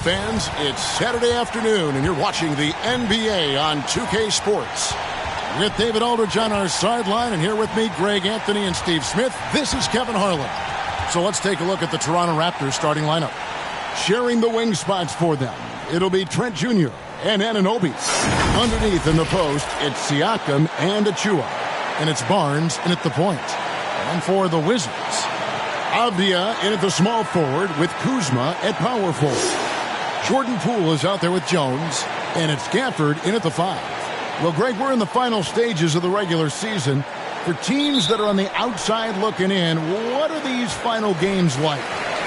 Fans, it's Saturday afternoon, and you're watching the NBA on 2K Sports. With David Aldridge on our sideline, and here with me, Greg Anthony and Steve Smith, this is Kevin Harlan. So let's take a look at the Toronto Raptors starting lineup. Sharing the wing spots for them, it'll be Trent Jr. and Anunoby. Underneath in the post, it's Siakam and Achua. And it's Barnes in at the point. And for the Wizards, Avdia in at the small forward with Kuzma at power forward. Jordan Poole is out there with Jones, and it's Gafford in at the 5. Well, Greg, we're in the final stages of the regular season. For teams that are on the outside looking in, what are these final games like?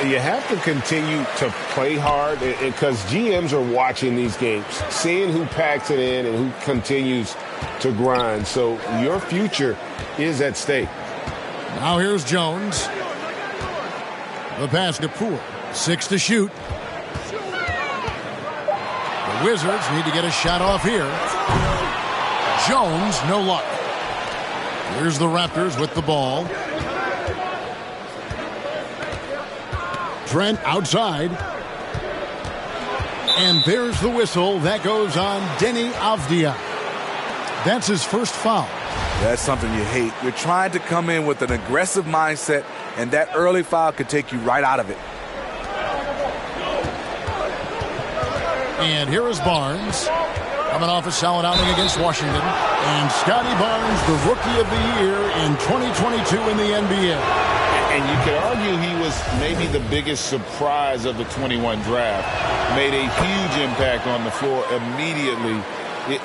You have to continue to play hard because GMs are watching these games, seeing who packs it in and who continues to grind. So your future is at stake. Now here's Jones. The pass to Poole. 6 to shoot. The Wizards need to get a shot off here. Jones, no luck. Here's the Raptors with the ball. Trent outside. And there's the whistle. That goes on Denny Avdia. That's his first foul. That's something you hate. You're trying to come in with an aggressive mindset, and that early foul could take you right out of it. And here is Barnes. Coming off a solid outing against Washington. And Scotty Barnes, the Rookie of the Year in 2022 in the NBA. And you could argue he was maybe the biggest surprise of the 21 draft. Made a huge impact on the floor immediately.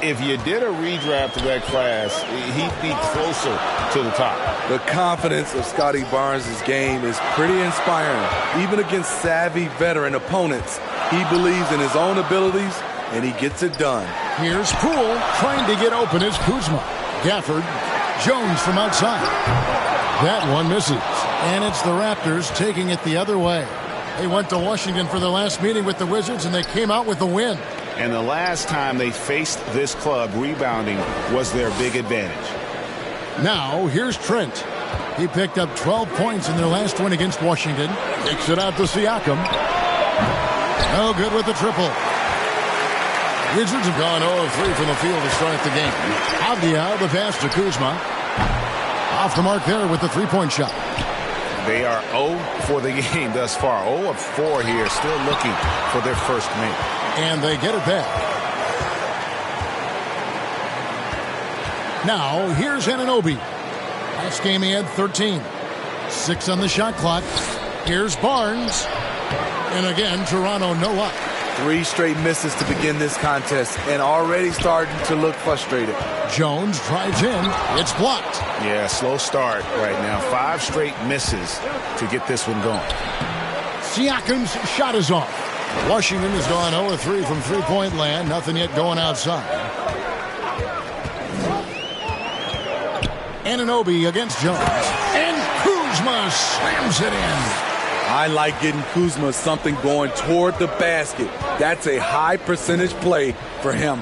If you did a redraft of that class, he'd be closer to the top. The confidence of Scotty Barnes' game is pretty inspiring. Even against savvy veteran opponents, he believes in his own abilities, and he gets it done. Here's Poole trying to get open as Kuzma. Gafford, Jones from outside. That one misses. And it's the Raptors taking it the other way. They went to Washington for their last meeting with the Wizards, and they came out with a win. And the last time they faced this club, rebounding was their big advantage. Now, here's Trent. He picked up 12 points in their last win against Washington. Kicks it out to Siakam. No good with the triple. Wizards have gone 0 of 3 from the field to start the game. Avdia, the pass to Kuzma. Off the mark there with the three-point shot. They are 0 for the game thus far. 0 of 4 here, still looking for their first make. And they get it back. Now, here's Anunoby. Last game he had 13. 6 on the shot clock. Here's Barnes. And again, Toronto, no luck. 3 straight misses to begin this contest and already starting to look frustrated. Jones drives in. It's blocked. Yeah, slow start right now. 5 straight misses to get this one going. Siakam's shot is off. Washington has gone 0 of 3 from three-point land. Nothing yet going outside. Anunoby against Jones. And Kuzma slams it in. I like getting Kuzma something going toward the basket. That's a high percentage play for him.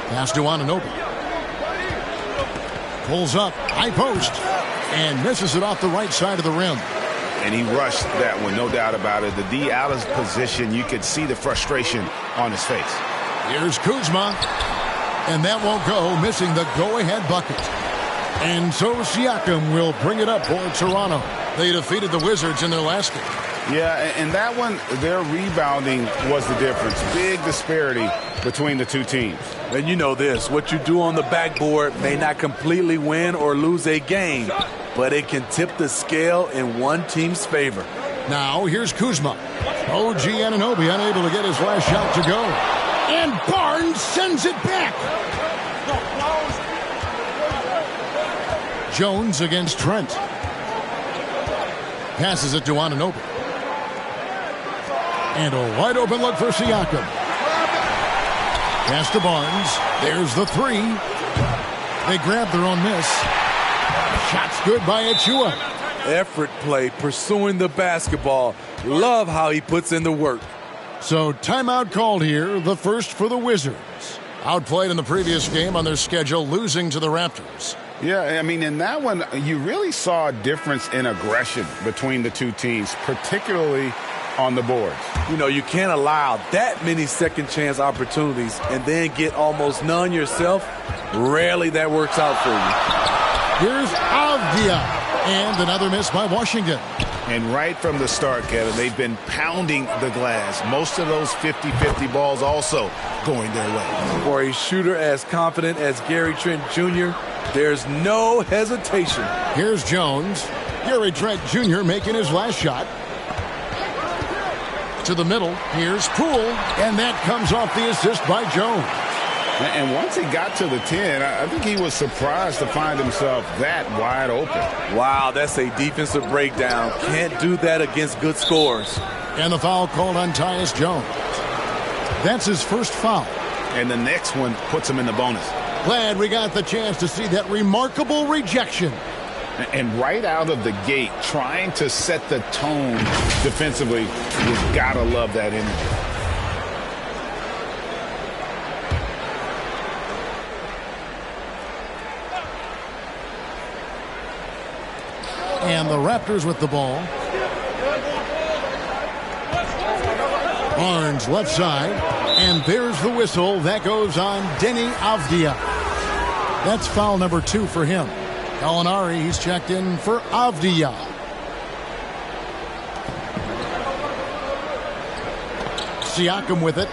Pass to Anunoby. Pulls up, high post, and misses it off the right side of the rim. And he rushed that one, no doubt about it. The D out of position, you could see the frustration on his face. Here's Kuzma, and that won't go, missing the go-ahead bucket. And so Siakam will bring it up for Toronto. They defeated the Wizards in their last game. Yeah, and that one, their rebounding was the difference. Big disparity between the two teams. And you know this, what you do on the backboard may not completely win or lose a game, but it can tip the scale in one team's favor. Now, here's Kuzma. OG Anunoby unable to get his last shot to go. And Barnes sends it back. Jones against Trent. Passes it to Anunoby. And a wide open look for Siakam. Pass to Barnes. There's the 3. They grab their own miss. Shot's good by Achua. Effort play, pursuing the basketball. Love how he puts in the work. So timeout called here, the first for the Wizards. Outplayed in the previous game on their schedule, losing to the Raptors. Yeah, I mean, in that one, you really saw a difference in aggression between the two teams, particularly on the boards. You know, you can't allow that many second chance opportunities and then get almost none yourself. Rarely that works out for you. Here's Avdia, and another miss by Washington. And right from the start, Kevin, they've been pounding the glass. Most of those 50-50 balls also going their way. For a shooter as confident as Gary Trent Jr., there's no hesitation. Here's Jones. Gary Trent Jr. making his last shot. To the middle. Here's Poole, and that comes off the assist by Jones. And once he got to the 10, I think he was surprised to find himself that wide open. Wow, that's a defensive breakdown. Can't do that against good scores. And the foul called on Tyus Jones. That's his first foul. And the next one puts him in the bonus. Glad we got the chance to see that remarkable rejection. And right out of the gate, trying to set the tone defensively, you've got to love that energy. And the Raptors with the ball. Barnes left side. And there's the whistle. That goes on Deni Avdia. That's foul number 2 for him. Gallinari, he's checked in for Avdia. Siakam with it.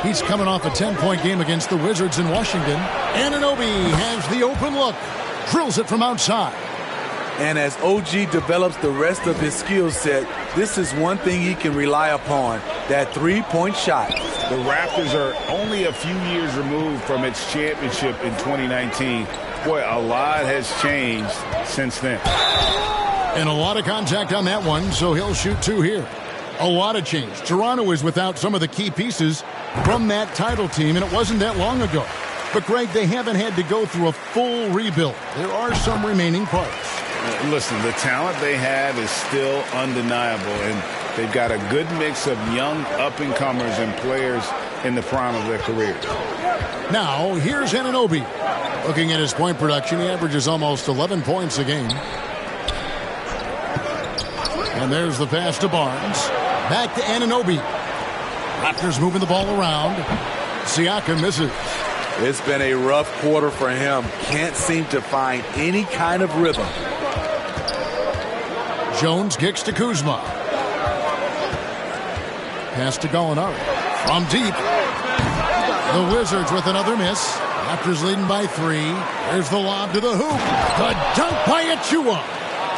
He's coming off a 10-point game against the Wizards in Washington. Anunoby has the open look. Drills it from outside. And as OG develops the rest of his skill set, this is one thing he can rely upon, that three-point shot. The Raptors are only a few years removed from its championship in 2019. Boy, a lot has changed since then. And a lot of contact on that one, so he'll shoot 2 here. A lot of change. Toronto is without some of the key pieces from that title team, and it wasn't that long ago. But, Greg, they haven't had to go through a full rebuild. There are some remaining parts. Listen, the talent they have is still undeniable, and they've got a good mix of young up-and-comers and players in the prime of their careers. Now, here's Anunoby. Looking at his point production, he averages almost 11 points a game. And there's the pass to Barnes. Back to Anunoby. Raptors moving the ball around. Siakam misses. It's been a rough quarter for him. Can't seem to find any kind of rhythm. Jones kicks to Kuzma. Pass to Gallinari. From deep. The Wizards with another miss. Raptors leading by 3. There's the lob to the hoop. The dunk by Achua.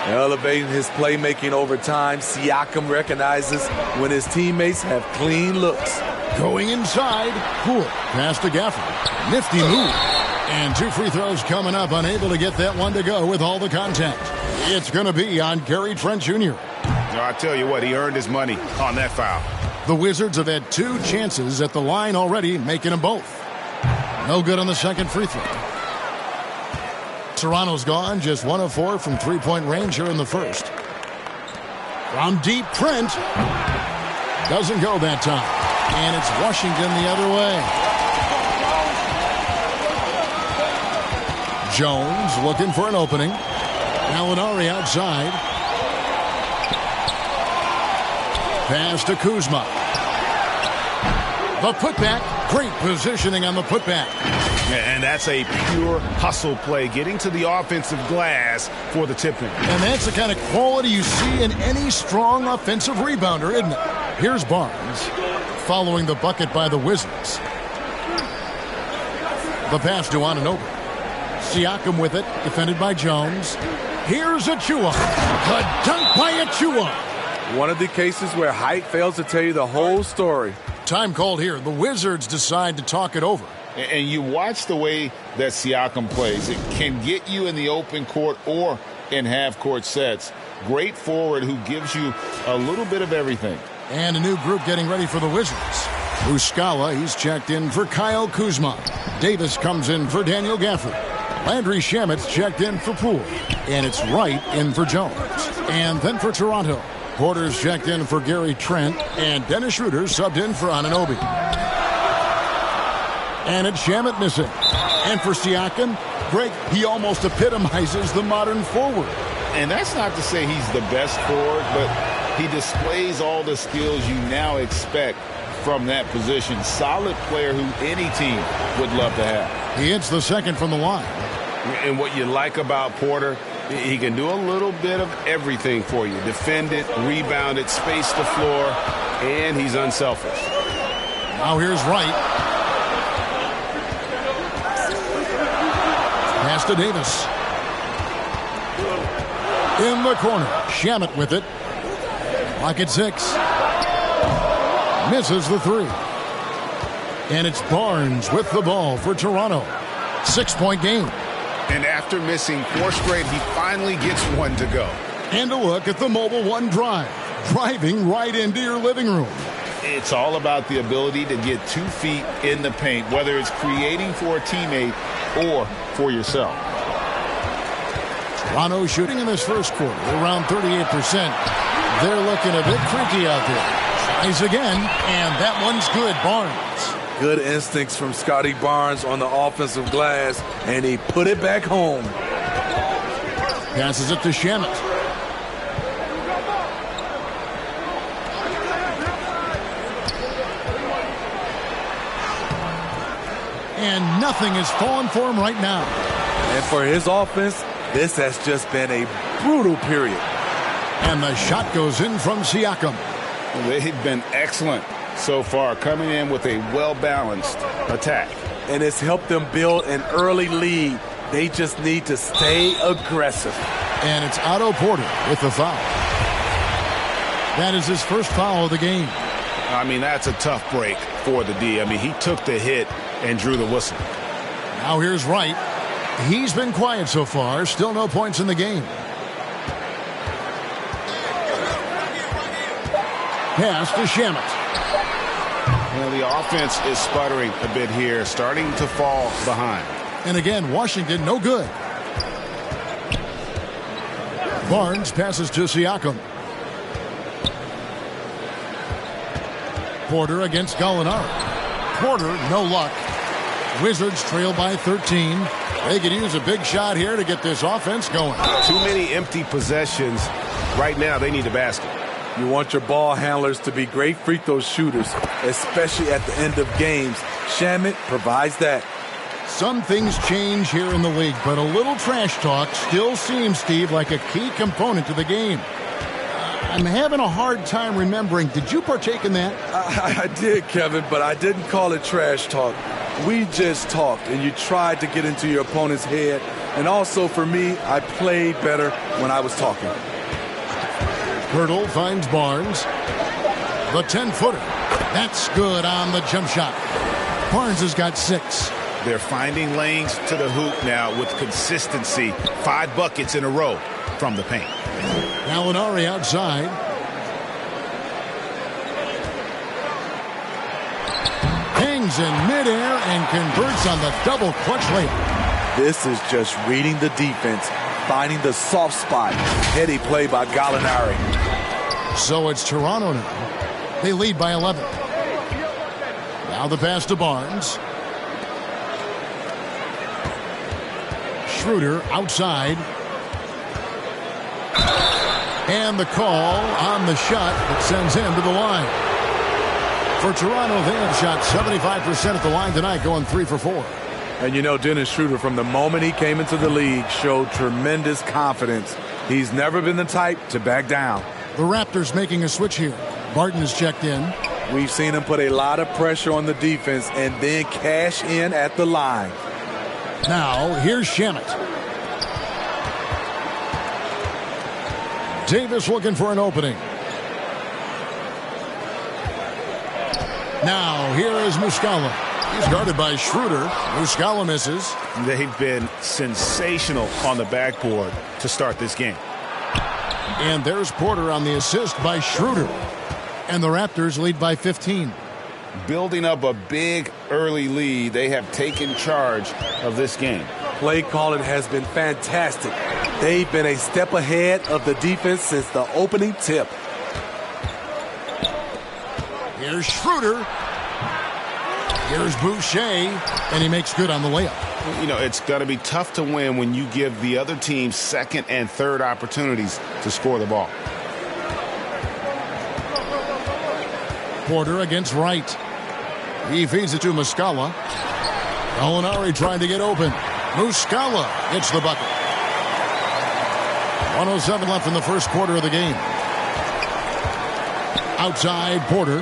Elevating his playmaking over time, Siakam recognizes when his teammates have clean looks. Going inside. Poole. Pass to Gafford. Nifty move. And 2 free throws coming up. Unable to get that one to go with all the contact. It's going to be on Gary Trent Jr. I tell you what, he earned his money on that foul. The Wizards have had 2 chances at the line already, making them both. No good on the second free throw. Toronto's gone, just 1 of 4 from 3-point range here in the first. From deep, Trent. Doesn't go that time. And it's Washington the other way. Jones looking for an opening. Gallinari outside. Pass to Kuzma. The putback. Great positioning on the putback. And that's a pure hustle play, getting to the offensive glass for the tip-in. And that's the kind of quality you see in any strong offensive rebounder, isn't it? Here's Barnes following the bucket by the Wizards. The pass to Anunoby. Siakam with it, defended by Jones. Here's Achua. The dunk by Achua. One of the cases where height fails to tell you the whole story. Time called here. The Wizards decide to talk it over. And you watch the way that Siakam plays. It can get you in the open court or in half-court sets. Great forward who gives you a little bit of everything. And a new group getting ready for the Wizards. Muscala, he's checked in for Kyle Kuzma. Davis comes in for Daniel Gafford. Landry Shamet's checked in for Poole. And it's Wright in for Jones. And then for Toronto, Porter's checked in for Gary Trent. And Dennis Schroeder subbed in for Anunoby. And it's Shamet missing. And for Siakam, Greg, he almost epitomizes the modern forward. And that's not to say he's the best forward, but he displays all the skills you now expect from that position. Solid player who any team would love to have. He hits the second from the line. And what you like about Porter, he can do a little bit of everything for you. Defend it, rebound it, space the floor, and he's unselfish. Now here's Wright. Pass to Davis. In the corner. Shamet with it. Clock at 6. Misses the 3. And it's Barnes with the ball for Toronto. 6-point game. And after missing 4 straight, he finally gets one to go. And a look at the Mobile One drive. Driving right into your living room. It's all about the ability to get 2 feet in the paint, whether it's creating for a teammate or for yourself. Toronto shooting in this first quarter around 38%. They're looking a bit freaky out there. Tries again, and that one's good. Barnes. Good instincts from Scotty Barnes on the offensive glass, and he put it back home. Passes it to Shamet. And nothing is falling for him right now. And for his offense, this has just been a brutal period. And the shot goes in from Siakam. They've been excellent so far, coming in with a well-balanced attack. And it's helped them build an early lead. They just need to stay aggressive. And it's Otto Porter with the foul. That is his first foul of the game. I mean, that's a tough break for the D. I mean, he took the hit and drew the whistle. Now here's Wright. He's been quiet so far. Still no points in the game. Pass to Shamet. Well, the offense is sputtering a bit here, starting to fall behind. And again, Washington no good. Barnes passes to Siakam. Porter against Gallinari. Porter, no luck. Wizards trail by 13. They could use a big shot here to get this offense going. Too many empty possessions. Right now, they need a basket. You want your ball handlers to be great free throw shooters, especially at the end of games. Shamet provides that. Some things change here in the league, but a little trash talk still seems, Steve, like a key component to the game. I'm having a hard time remembering. Did you partake in that? I did, Kevin, but I didn't call it trash talk. We just talked, and you tried to get into your opponent's head. And also, for me, I played better when I was talking. Hurdle finds Barnes. The 10-footer. That's good on the jump shot. Barnes has got 6. They're finding lanes to the hoop now with consistency. 5 buckets in a row from the paint. Gallinari outside. Hangs in midair and converts on the double clutch layup. This is just reading the defense, finding the soft spot. Heady play by Gallinari. So it's Toronto now. They lead by 11. Now the pass to Barnes. Schroeder outside. And the call on the shot that sends him to the line. For Toronto, they have shot 75% at the line tonight, going 3 for 4. And you know, Dennis Schroeder, from the moment he came into the league, showed tremendous confidence. He's never been the type to back down. The Raptors making a switch here. Barton is checked in. We've seen him put a lot of pressure on the defense and then cash in at the line. Now, here's Shamet. Davis looking for an opening. Now, here is Muscala. He's guarded by Schroeder. Muscala misses. They've been sensational on the backboard to start this game. And there's Porter on the assist by Schroeder. And the Raptors lead by 15. Building up a big early lead, they have taken charge of this game. Play calling has been fantastic. They've been a step ahead of the defense since the opening tip. Here's Schroeder. Here's Boucher, and he makes good on the layup. You know, it's going to be tough to win when you give the other team second and third opportunities to score the ball. Porter against Wright. He feeds it to Muscala. Gallinari trying to get open. Muscala gets the bucket. 1:07 left in the first quarter of the game. Outside, Porter.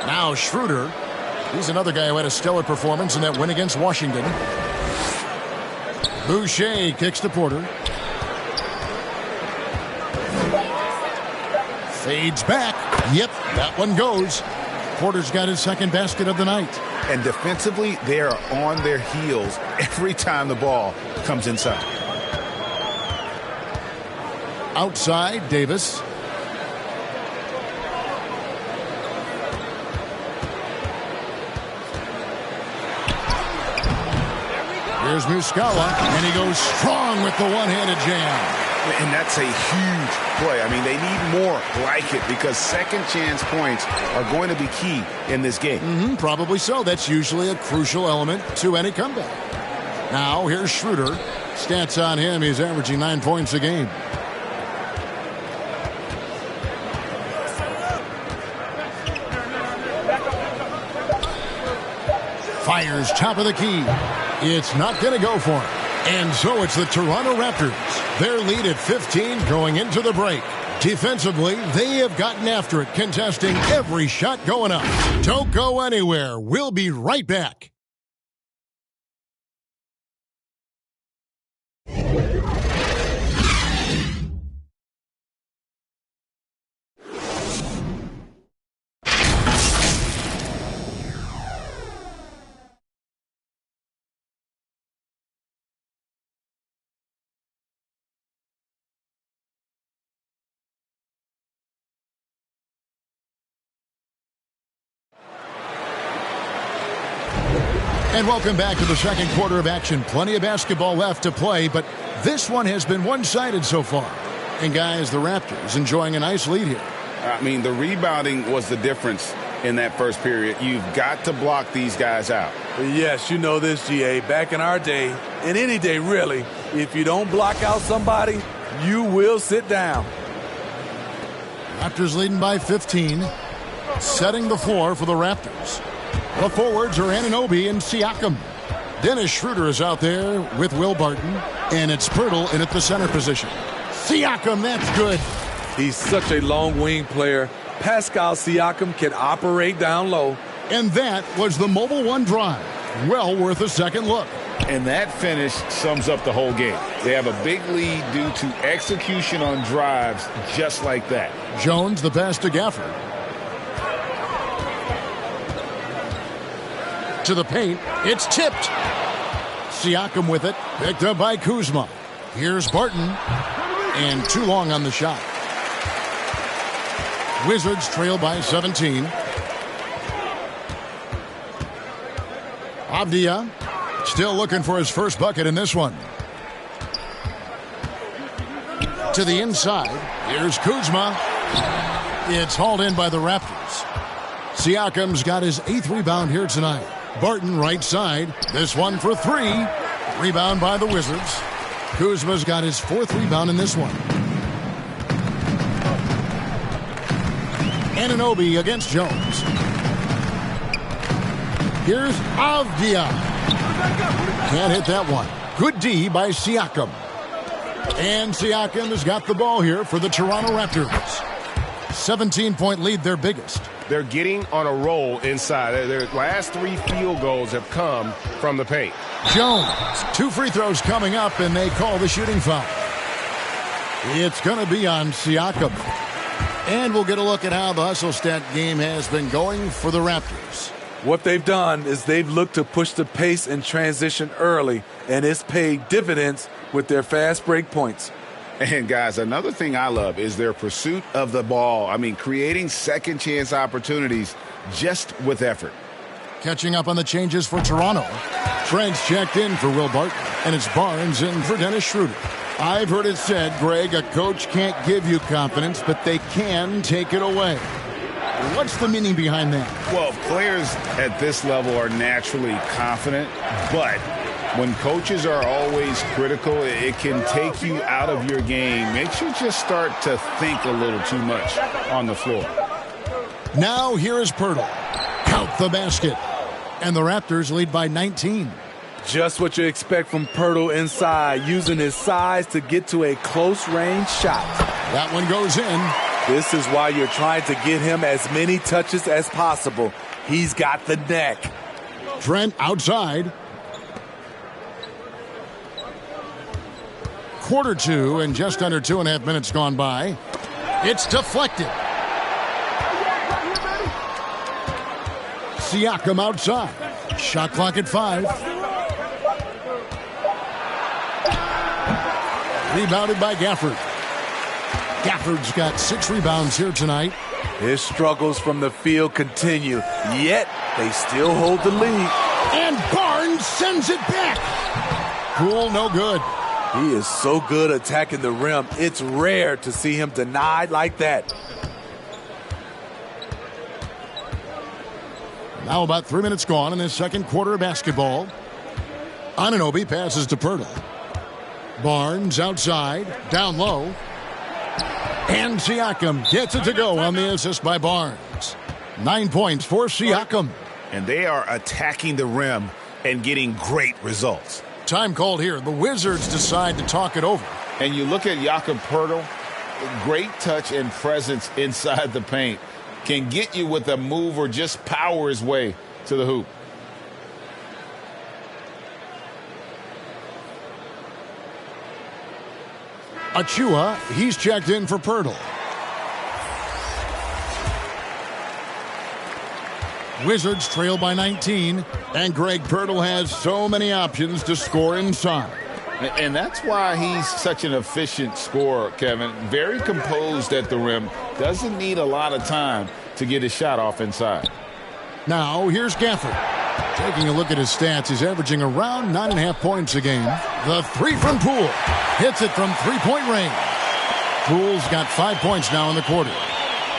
Now Schroeder. He's another guy who had a stellar performance in that win against Washington. Boucher kicks to Porter. Fades back. Yep, that one goes. Porter's got his second basket of the night. And defensively, they are on their heels every time the ball comes inside. Outside, Davis. Here's Muscala, and he goes strong with the one-handed jam. And that's a huge play. I mean, they need more like it because second chance points are going to be key in this game. Probably so. That's usually a crucial element to any comeback. Now, here's Schroeder. Stats on him, he's averaging 9 points a game. Fires top of the key. It's not going to go for him. And so it's the Toronto Raptors. Their lead at 15 going into the break. Defensively, they have gotten after it, contesting every shot going up. Don't go anywhere. We'll be right back. And welcome back to the second quarter of action. Plenty of basketball left to play, but this one has been one-sided so far. And guys, the Raptors enjoying a nice lead here. I mean, the rebounding was the difference in that first period. You've got to block these guys out. Yes, you know this, GA. Back in our day, and any day really, if you don't block out somebody, you will sit down. Raptors leading by 15, setting the floor for the Raptors. The forwards are Anunoby and Siakam. Dennis Schroeder is out there with Will Barton, and it's Pirtle in at the center position. Siakam, that's good. He's such a long wing player. Pascal Siakam can operate down low. And that was the Mobile One drive. Well worth a second look. And that finish sums up the whole game. They have a big lead due to execution on drives just like that. Jones, the pass to Gafford. To the paint, it's tipped. Siakam with it, picked up by Kuzma. Here's Barton, and too long on the shot. Wizards trail by 17. Avdia still looking for his first bucket in this one. To the inside, here's Kuzma. It's hauled in by the Raptors. Siakam's got his 8th rebound here tonight. Barton right side. This one for 3. Rebound by the Wizards. Kuzma's got his 4th rebound in this one. Anunoby against Jones. Here's Avdia. Can't hit that one. Good D by Siakam. And Siakam has got the ball here for the Toronto Raptors. 17-point lead, their biggest. They're getting on a roll inside. Their last 3 field goals have come from the paint. Jones, 2 free throws coming up, and they call the shooting foul. It's going to be on Siakam. And we'll get a look at how the hustle stat game has been going for the Raptors. What they've done is they've looked to push the pace and transition early, and it's paid dividends with their fast break points. And, guys, another thing I love is their pursuit of the ball. I mean, creating second-chance opportunities just with effort. Catching up on the changes for Toronto. Trent's checked in for Will Barton, and it's Barnes in for Dennis Schroeder. I've heard it said, Greg, a coach can't give you confidence, but they can take it away. What's the meaning behind that? Well, players at this level are naturally confident, but When coaches are always critical, it can take you out of your game. Makes you just start to think a little too much on the floor. Now here is Pirtle. Count the basket. And the Raptors lead by 19. Just what you expect from Pirtle inside, using his size to get to a close-range shot. That one goes in. This is why you're trying to get him as many touches as possible. He's got the neck. Trent outside. Quarter two and just under 2.5 minutes gone by. It's deflected. Siakam outside. Shot clock at 5. Rebounded by Gafford. Gafford's got 6 rebounds here tonight. His struggles from the field continue, yet they still hold the lead. And Barnes sends it back. Poole, no good. He is so good attacking the rim. It's rare to see him denied like that. Now about 3 minutes gone in this second quarter of basketball. Anunoby passes to Pirtle. Barnes outside, down low. And Siakam gets it to go on the assist by Barnes. 9 points for Siakam. And they are attacking the rim and getting great results. Time called here. The Wizards decide to talk it over. And you look at Jakob Pirtle, great touch and presence inside the paint. Can get you with a move or just power his way to the hoop. Achua, he's checked in for Pirtle. Wizards trail by 19, and Greg Pirtle has so many options to score inside. And that's why he's such an efficient scorer, Kevin. Very composed at the rim. Doesn't need a lot of time to get his shot off inside. Now, here's Gafford. Taking a look at his stats, he's averaging around 9.5 points a game. The three from Poole. Hits it from three-point range. Poole's got 5 points now in the quarter.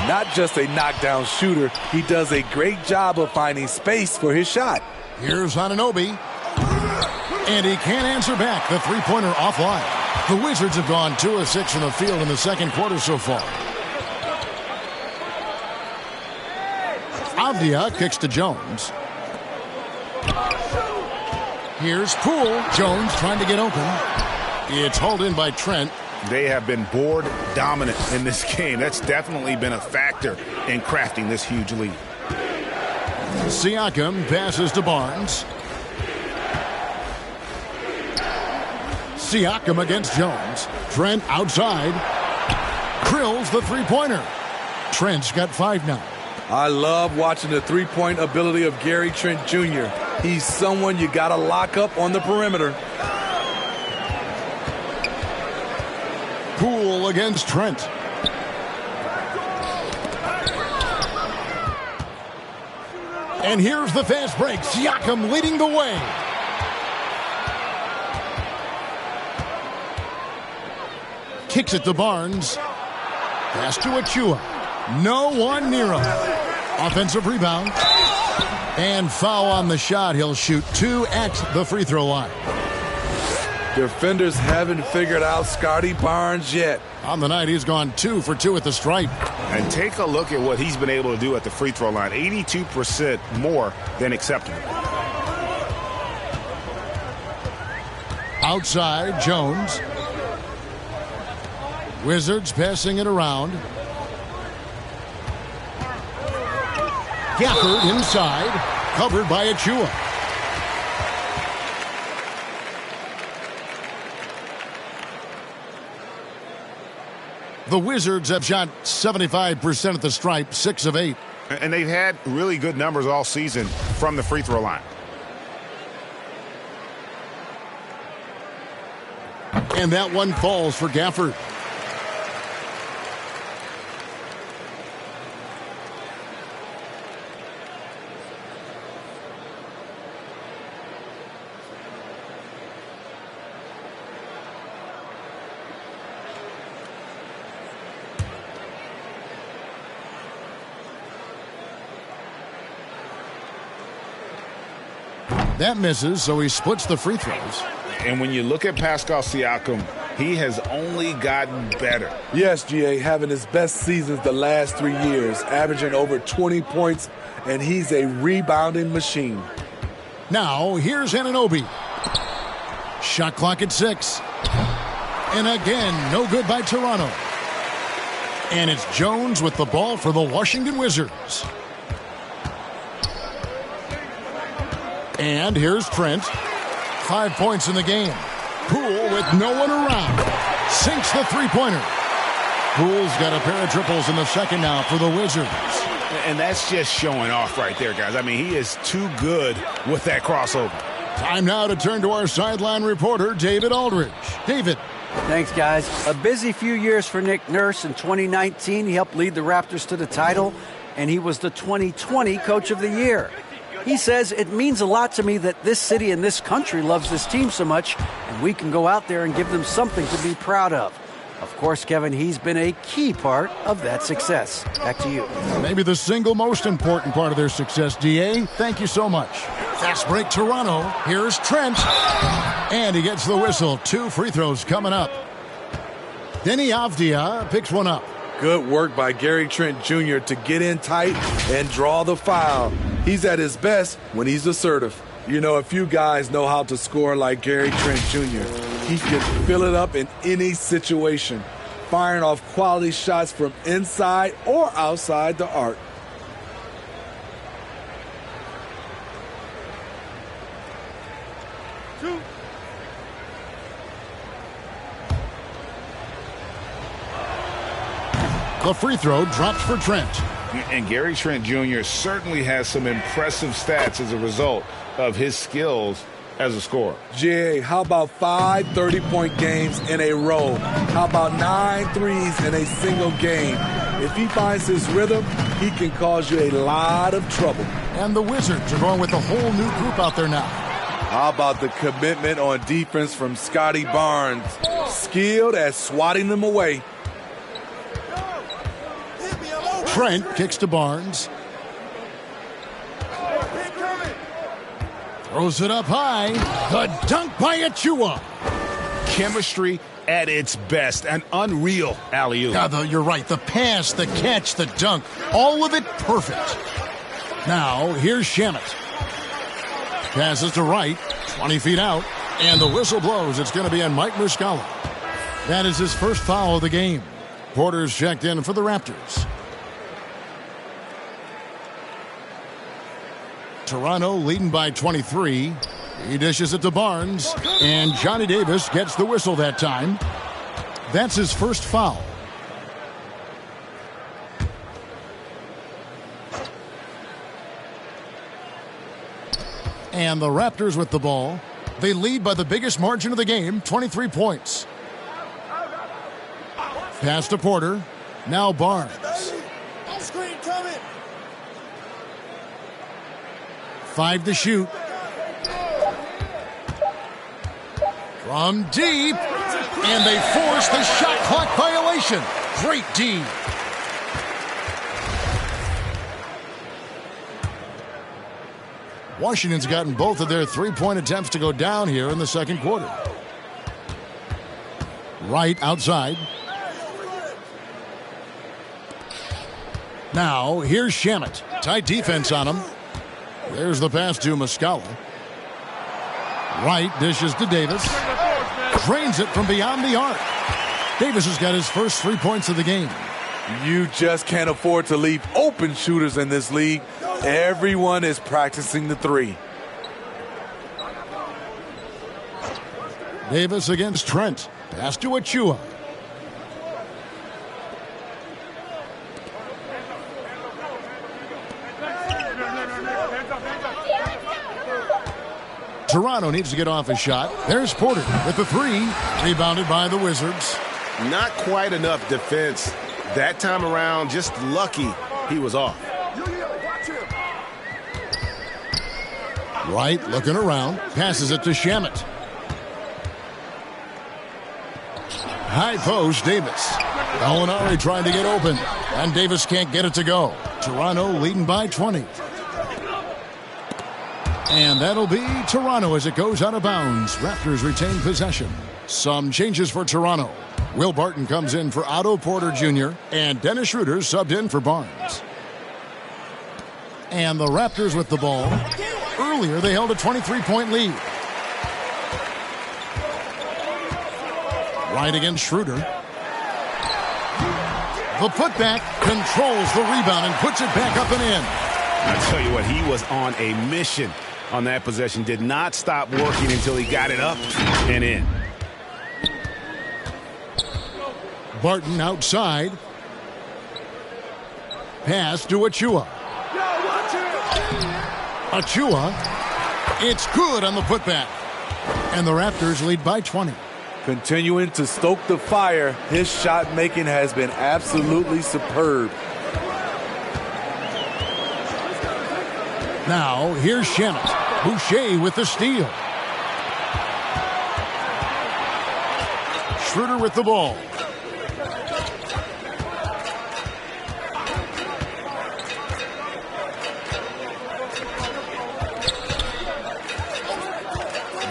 Not just a knockdown shooter, he does a great job of finding space for his shot. Here's Anunoby. And he can't answer back. The three-pointer offline. The Wizards have gone 2 of 6 from the field in the second quarter so far. Avdia kicks to Jones. Here's Poole. Jones trying to get open. It's hauled in by Trent. They have been board dominant in this game. That's definitely been a factor in crafting this huge lead. Siakam passes to Barnes. Siakam against Jones. Trent outside. Drills the three-pointer. Trent's got 5 now. I love watching the three-point ability of Gary Trent Jr. He's someone you got to lock up on the perimeter. Poole against Trent. And here's the fast break. Siakam leading the way. Kicks it to Barnes. Pass to Achua. No one near him. Offensive rebound. And foul on the shot. He'll shoot 2 at the free throw line. Defenders haven't figured out Scotty Barnes yet. On the night, he's gone 2 for 2 at the stripe. And take a look at what he's been able to do at the free throw line. 82% more than acceptable. Outside, Jones. Wizards passing it around. Gafford inside, covered by Achua. The Wizards have shot 75% at the stripe, 6 of 8. And they've had really good numbers all season from the free throw line. And that one falls for Gafford. That misses, so he splits the free throws. And when you look at Pascal Siakam, he has only gotten better. Yes, GA, having his best seasons the last 3 years, averaging over 20 points, and he's a rebounding machine. Now, here's Anunoby. Shot clock at 6. And again, no good by Toronto. And it's Jones with the ball for the Washington Wizards. And here's Trent. 5 points in the game. Poole with no one around. Sinks the three-pointer. Poole's got a pair of triples in the second now for the Wizards. And that's just showing off right there, guys. I mean, he is too good with that crossover. Time now to turn to our sideline reporter, David Aldridge. David. Thanks, guys. A busy few years for Nick Nurse. In 2019, he helped lead the Raptors to the title, and he was the 2020 Coach of the Year. He says, it means a lot to me that this city and this country loves this team so much, and we can go out there and give them something to be proud of. Of course, Kevin, he's been a key part of that success. Back to you. Maybe the single most important part of their success, DA. Thank you so much. Fast break, Toronto. Here's Trent. And he gets the whistle. 2 free throws coming up. Denny Avdia picks one up. Good work by Gary Trent Jr. to get in tight and draw the foul. He's at his best when he's assertive. You know, a few guys know how to score like Gary Trent Jr. He can fill it up in any situation, firing off quality shots from inside or outside the arc. The free throw drops for Trent. And Gary Trent Jr. certainly has some impressive stats as a result of his skills as a scorer. GA, how about 5 30-point games in a row? How about 9 threes in a single game? If he finds his rhythm, he can cause you a lot of trouble. And the Wizards are going with a whole new group out there now. How about the commitment on defense from Scotty Barnes? Skilled at swatting them away. Trent kicks to Barnes. Throws it up high. The dunk by Achua. Chemistry at its best. An unreal alley-oop. Yeah, you're right. The pass, the catch, the dunk. All of it perfect. Now, here's Shamet. Passes to right. 20 feet out. And the whistle blows. It's going to be on Mike Muscala. That is his first foul of the game. Porter's checked in for the Raptors. Toronto leading by 23. He dishes it to Barnes, and Johnny Davis gets the whistle that time. That's his first foul. And the Raptors with the ball. They lead by the biggest margin of the game, 23 points. Pass to Porter. Now Barnes. Screen coming. 5 to shoot. From deep. And they force the shot clock violation. Great D. Washington's gotten both of their three-point attempts to go down here in the second quarter. Right outside. Now, here's Shamet. Tight defense on him. There's the pass to Muscala. Wright dishes to Davis. Drains it from beyond the arc. Davis has got his first 3 points of the game. You just can't afford to leave open shooters in this league. Everyone is practicing the three. Davis against Trent. Pass to Achua. Toronto needs to get off a shot. There's Porter with the three. Rebounded by the Wizards. Not quite enough defense. That time around, just lucky he was off. Wright looking around. Passes it to Shamet. High post, Davis. Gallinari trying to get open. And Davis can't get it to go. Toronto leading by 20. And that'll be Toronto as it goes out of bounds. Raptors retain possession. Some changes for Toronto. Will Barton comes in for Otto Porter Jr. and Dennis Schroeder subbed in for Barnes. And the Raptors with the ball. Earlier, they held a 23-point lead. Right against Schroeder. The putback controls the rebound and puts it back up and in. I tell you what, he was on a mission on that possession. Did not stop working until he got it up and in. Barton outside. Pass to Achua. Achua. It's good on the putback. And the Raptors lead by 20. Continuing to stoke the fire, his shot making has been absolutely superb. Now, here's Shannon. Boucher with the steal. Schroeder with the ball.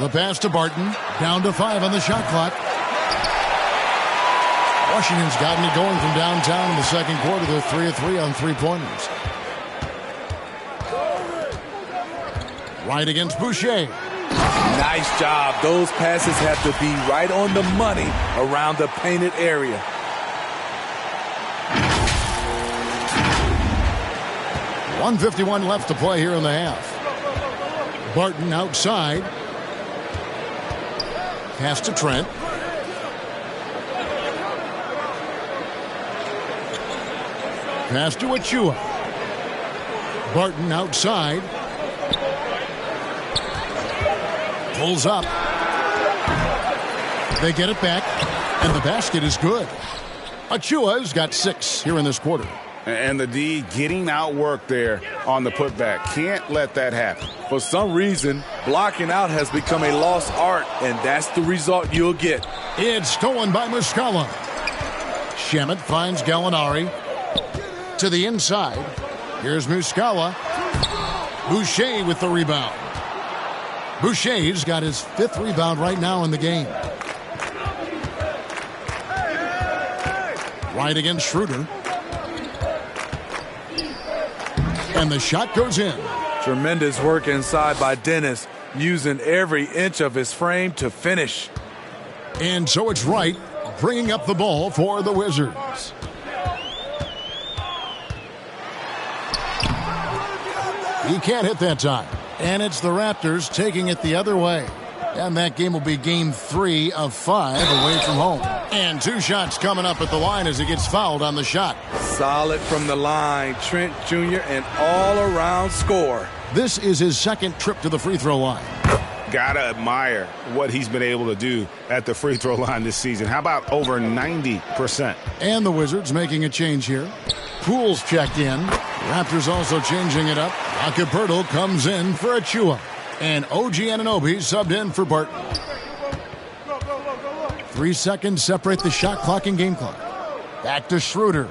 The pass to Barton. Down to 5 on the shot clock. Washington's gotten it going from downtown in the second quarter. They're 3 of 3 on three-pointers. Right against Boucher. Nice job. Those passes have to be right on the money around the painted area. .151 left to play here in the half. Barton outside. Pass to Trent. Pass to Achua. Barton outside. Pulls up. They get it back, and the basket is good. Achua's got 6 here in this quarter. And the D getting outworked there on the putback. Can't let that happen. For some reason, blocking out has become a lost art, and that's the result you'll get. It's stolen by Muscala. Shamet finds Gallinari to the inside. Here's Muscala. Boucher with the rebound. Boucher's got his 5th rebound right now in the game. Right against Schroeder. And the shot goes in. Tremendous work inside by Dennis, using every inch of his frame to finish. And so it's Wright bringing up the ball for the Wizards. He can't hit that time. And it's the Raptors taking it the other way. And that game will be game 3 of 5 away from home. And 2 shots coming up at the line as he gets fouled on the shot. Solid from the line. Trent Jr. an all-around score. This is his 2nd trip to the free throw line. Gotta admire what he's been able to do at the free throw line this season. How about over 90%? And the Wizards making a change here. Poole's checked in. Raptors also changing it up. Acapurdo comes in for Achua. And OG Anunoby subbed in for Barton. 3 seconds separate the shot clock and game clock. Back to Schroeder.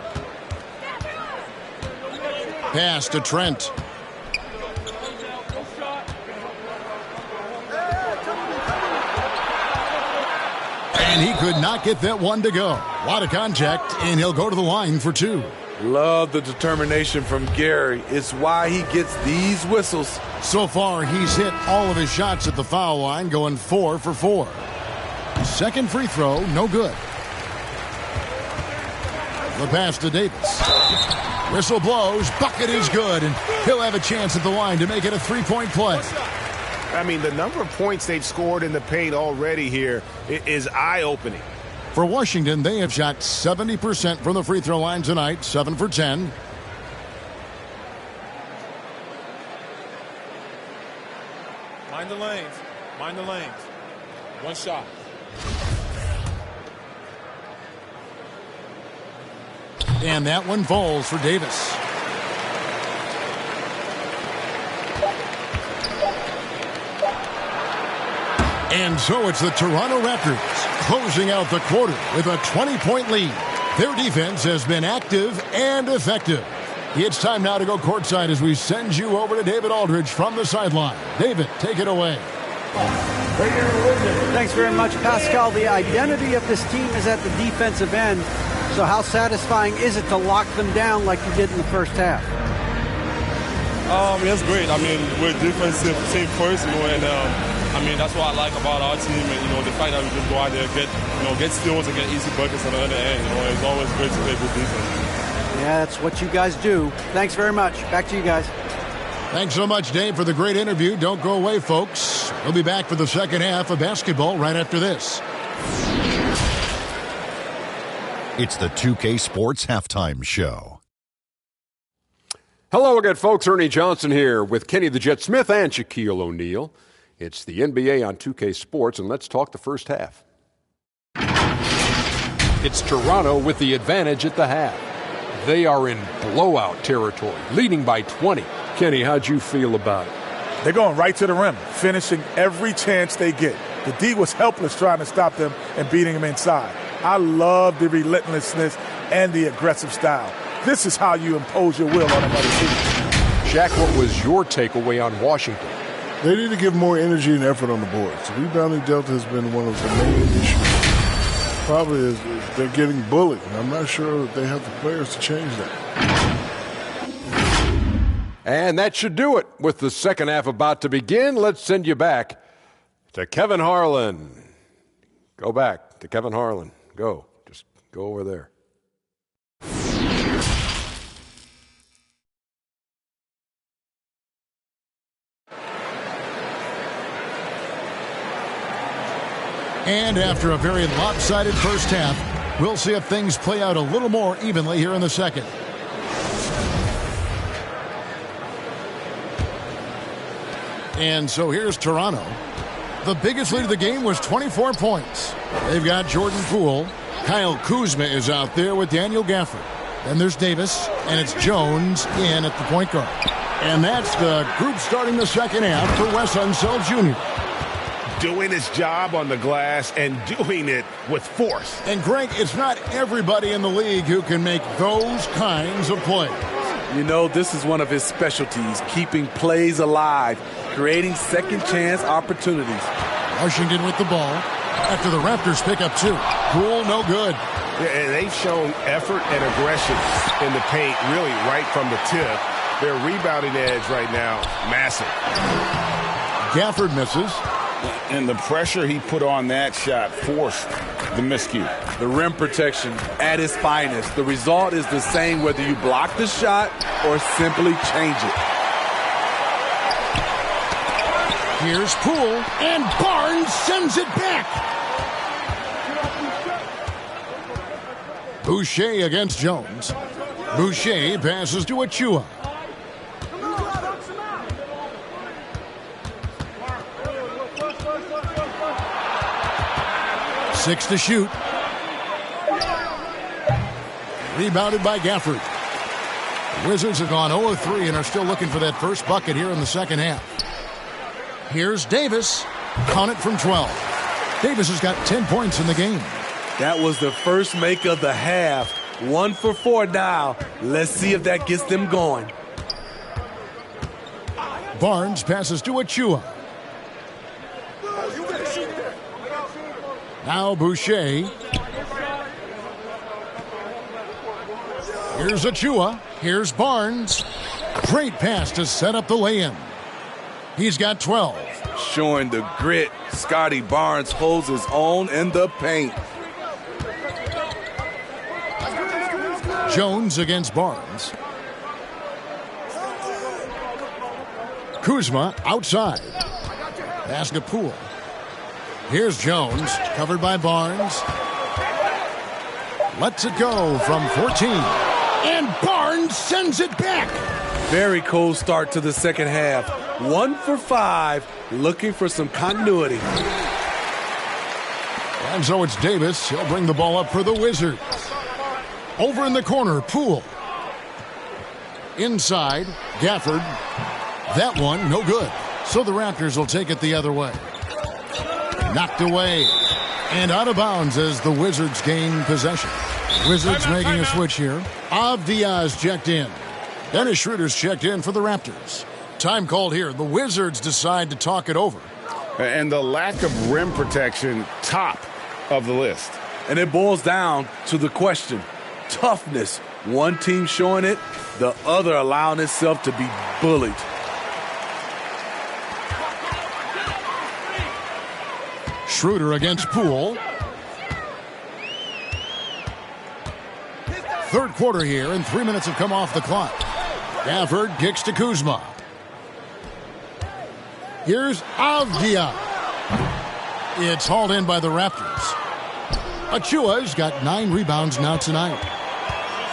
Pass to Trent. And he could not get that one to go. A lot of contact, and he'll go to the line for 2. Love the determination from Gary. It's why he gets these whistles. So far, he's hit all of his shots at the foul line, going 4 for 4. Second free throw, no good. The pass to Davis. Whistle blows, bucket is good, and he'll have a chance at the line to make it a 3-point play. I mean, the number of points they've scored in the paint already here is eye-opening. For Washington, they have shot 70% from the free throw line tonight, 7 for 10. Mind the lanes. Mind the lanes. 1 shot. And that one falls for Davis. And so it's the Toronto Raptors closing out the quarter with a 20-point lead. Their defense has been active and effective. It's time now to go courtside as we send you over to David Aldridge from the sideline. David, take it away. Thanks very much, Pascal. The identity of this team is at the defensive end. So how satisfying is it to lock them down like you did in the first half? It's great. I mean, we're a defensive team first, and I mean, that's what I like about our team, and, the fact that we just go out there and get steals and get easy buckets on the other end. It's always great to play good defense. Yeah, that's what you guys do. Thanks very much. Back to you guys. Thanks so much, Dave, for the great interview. Don't go away, folks. We'll be back for the second half of basketball right after this. It's the 2K Sports Halftime Show. Hello again, folks. Ernie Johnson here with Kenny the Jet Smith and Shaquille O'Neal. It's the NBA on 2K Sports, and let's talk the first half. It's Toronto with the advantage at the half. They are in blowout territory, leading by 20. Kenny, how'd you feel about it? They're going right to the rim, finishing every chance they get. The D was helpless trying to stop them and beating them inside. I love the relentlessness and the aggressive style. This is how you impose your will on another team. Shaq, what was your takeaway on Washington? They need to give more energy and effort on the boards. The rebounding delta has been one of the main issues. Probably is they're getting bullied. I'm not sure they have the players to change that. And that should do it. With the second half about to begin, let's send you back to Kevin Harlan. Go back to Kevin Harlan. Go. Just go over there. And after a very lopsided first half, we'll see if things play out a little more evenly here in the second. And so here's Toronto. The biggest lead of the game was 24 points. They've got Jordan Poole. Kyle Kuzma is out there with Daniel Gafford. Then there's Davis, and it's Jones in at the point guard. And that's the group starting the second half for Wes Unseld Jr. Doing his job on the glass and doing it with force. And Greg, it's not everybody in the league who can make those kinds of plays. This is one of his specialties, keeping plays alive, creating second-chance opportunities. Washington with the ball after the Raptors pick up two. Poole, no good. Yeah, and they've shown effort and aggression in the paint, really right from the tip. Their rebounding edge right now, massive. Gafford misses. And the pressure he put on that shot forced the miscue. The rim protection at its finest. The result is the same whether you block the shot or simply change it. Here's Poole, and Barnes sends it back. Boucher against Jones. Boucher passes to Achua. Six to shoot. Rebounded by Gafford. The Wizards have gone 0-3 and are still looking for that first bucket here in the second half. Here's Davis. Count it from 12. Davis has got 10 points in the game. That was the first make of the half. 1 for 4 now. Let's see if that gets them going. Barnes passes to Achua. Now Boucher. Here's Achua. Here's Barnes. Great pass to set up the lay-in. He's got 12. Showing the grit, Scotty Barnes holds his own in the paint. Jones against Barnes. Kuzma outside. Pass to Poole. Here's Jones, covered by Barnes. Lets it go from 14. And Barnes sends it back. Very cold start to the second half. 1 for 5, looking for some continuity. And so it's Davis. He'll bring the ball up for the Wizards. Over in the corner, Poole. Inside, Gafford. That one, no good. So the Raptors will take it the other way. Knocked away and out of bounds as the Wizards gain possession. Wizards making a switch here. Diaz checked in. Dennis Schroeder's checked in for the Raptors. Time called here. The Wizards decide to talk it over. And the lack of rim protection, top of the list. And it boils down to the question. Toughness. One team showing it, the other allowing itself to be bullied. Schroeder against Poole. Third quarter here, and 3 minutes have come off the clock. Gafford kicks to Kuzma. Here's Avdia. It's hauled in by the Raptors. Achua's got 9 rebounds now tonight.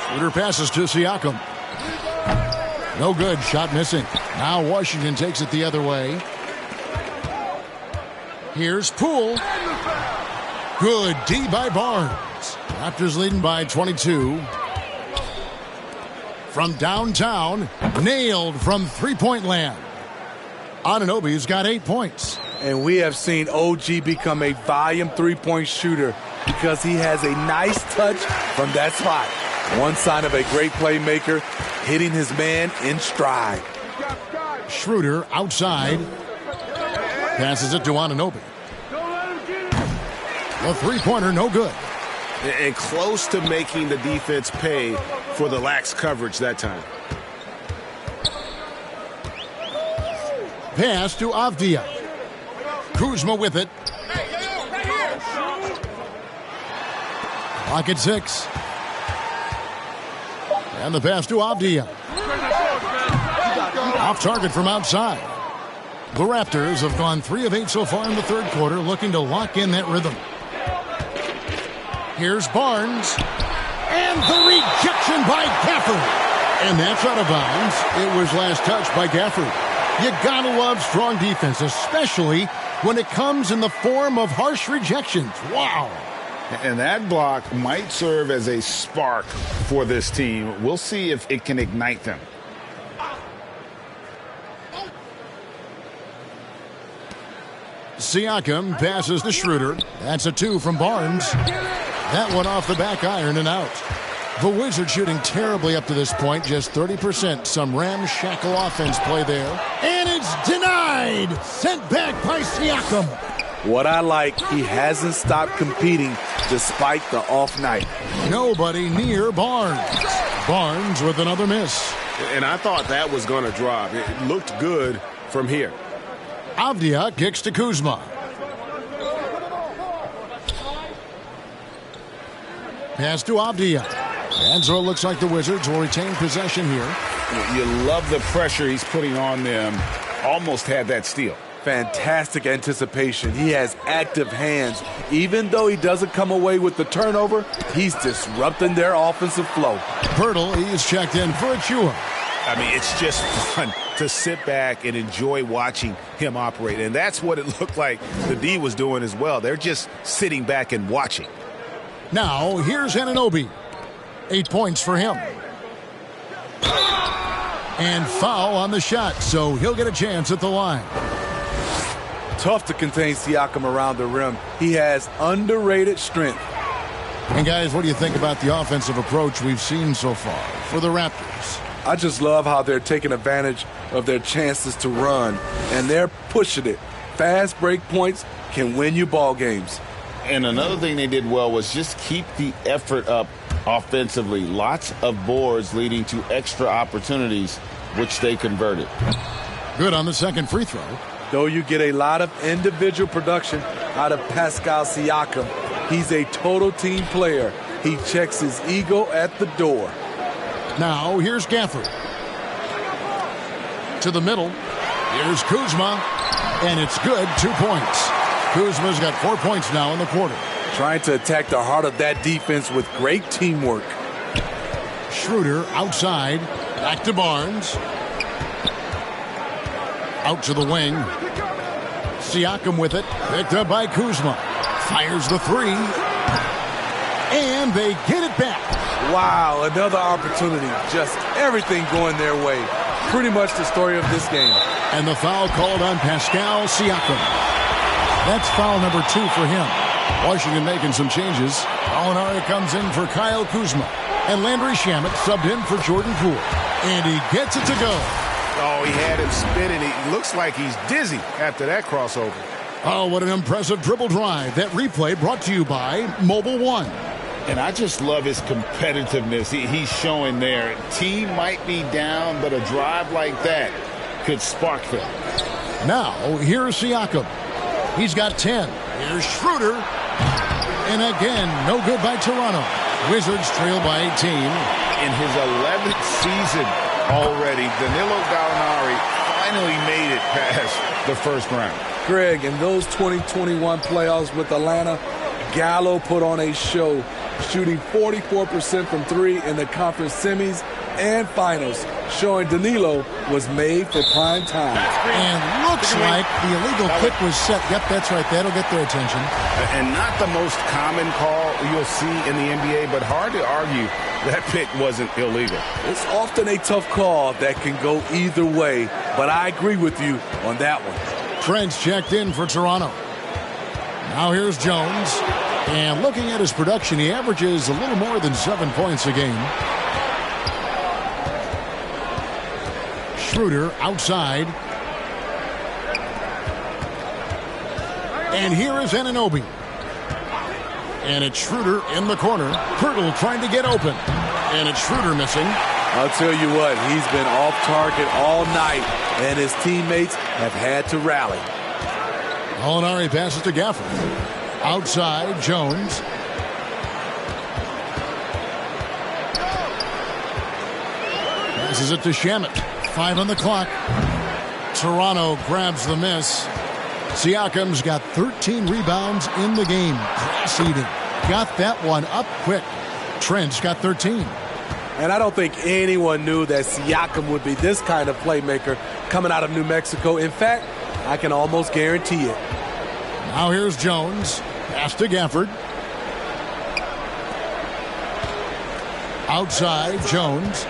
Schroeder passes to Siakam. No good, shot missing. Now Washington takes it the other way. Here's Poole. Good D by Barnes. Raptors leading by 22. From downtown, nailed from three-point land. Anunoby's got 8 points. And we have seen OG become a volume three-point shooter because he has a nice touch from that spot. One sign of a great playmaker, hitting his man in stride. Schroeder outside. Passes it to Anunoby. The three-pointer, no good. And close to making the defense pay for the lax coverage that time. Pass to Avdia. Kuzma with it. Clock at 6. And the pass to Avdia. Off target from outside. The Raptors have gone 3 of 8 so far in the third quarter, looking to lock in that rhythm. Here's Barnes. And the rejection by Gafford. And that's out of bounds. It was last touched by Gafford. You gotta love strong defense, especially when it comes in the form of harsh rejections. Wow. And that block might serve as a spark for this team. We'll see if it can ignite them. Siakam passes to Schroeder. That's a 2 from Barnes. That one off the back iron and out. The Wizards shooting terribly up to this point, just 30%. Some ramshackle offense play there. And it's denied. Sent back by Siakam. What I like, he hasn't stopped competing despite the off night. Nobody near Barnes. Barnes with another miss. And I thought that was going to drop. It looked good from here. Avdia kicks to Kuzma. Pass to Avdia. And so it looks like the Wizards will retain possession here. You love the pressure he's putting on them. Almost had that steal. Fantastic anticipation. He has active hands. Even though he doesn't come away with the turnover, he's disrupting their offensive flow. Pirtle, he's checked in for Achua. I mean, it's just fun to sit back and enjoy watching him operate. And that's what it looked like the D was doing as well. They're just sitting back and watching. Now, here's Anunoby. 8 points for him. And foul on the shot, so he'll get a chance at the line. Tough to contain Siakam around the rim. He has underrated strength. And guys, what do you think about the offensive approach we've seen so far for the Raptors? I just love how they're taking advantage of their chances to run, and they're pushing it. Fast break points can win you ball games. And another thing they did well was just keep the effort up offensively. Lots of boards leading to extra opportunities, which they converted. Good on the second free throw. Though you get a lot of individual production out of Pascal Siakam, he's a total team player. He checks his ego at the door. Now, here's Gafford. To the middle. Here's Kuzma. And it's good, 2 points. Kuzma's got 4 points now in the quarter. Trying to attack the heart of that defense with great teamwork. Schroeder outside. Back to Barnes. Out to the wing. Siakam with it. Picked up by Kuzma. Fires the 3. And they get it back. Wow, another opportunity. Just everything going their way. Pretty much the story of this game. And the foul called on Pascal Siakam. That's foul number 2 for him. Washington making some changes. Gallinari comes in for Kyle Kuzma. And Landry Shamet subbed in for Jordan Poole. And he gets it to go. Oh, he had him spinning. He looks like he's dizzy after that crossover. Oh, what an impressive dribble drive. That replay brought to you by Mobile One. And I just love his competitiveness he's showing there. Team might be down, but a drive like that could spark them. Now, here's Siakam. He's got 10. Here's Schroeder. And again, no good by Toronto. Wizards trail by 18. In his 11th season already, Danilo Gallinari finally made it past the first round. Greg, in those 2021 playoffs with Atlanta, Gallo put on a show, shooting 44% from three in the conference semis and finals, showing Danilo was made for prime time. And looks like the illegal kick was set. Yep, that's right. That'll get their attention. And not the most common call you'll see in the NBA, but hard to argue that pick wasn't illegal. It's often a tough call that can go either way, but I agree with you on that one. Trent's checked in for Toronto. Now here's Jones. And looking at his production, he averages a little more than 7 points a game. Schroeder outside. And here is Anunoby. And it's Schroeder in the corner. Pirtle trying to get open. And it's Schroeder missing. I'll tell you what, he's been off target all night, and his teammates have had to rally. Gallinari passes to Gafford. Outside, Jones. Passes it to Shamet. 5 on the clock. Toronto grabs the miss. Siakam's got 13 rebounds in the game. Class-eating. Got that one up quick. Trent's got 13. And I don't think anyone knew that Siakam would be this kind of playmaker coming out of New Mexico. In fact, I can almost guarantee it. Now here's Jones. Pass to Gafford. Outside, Jones.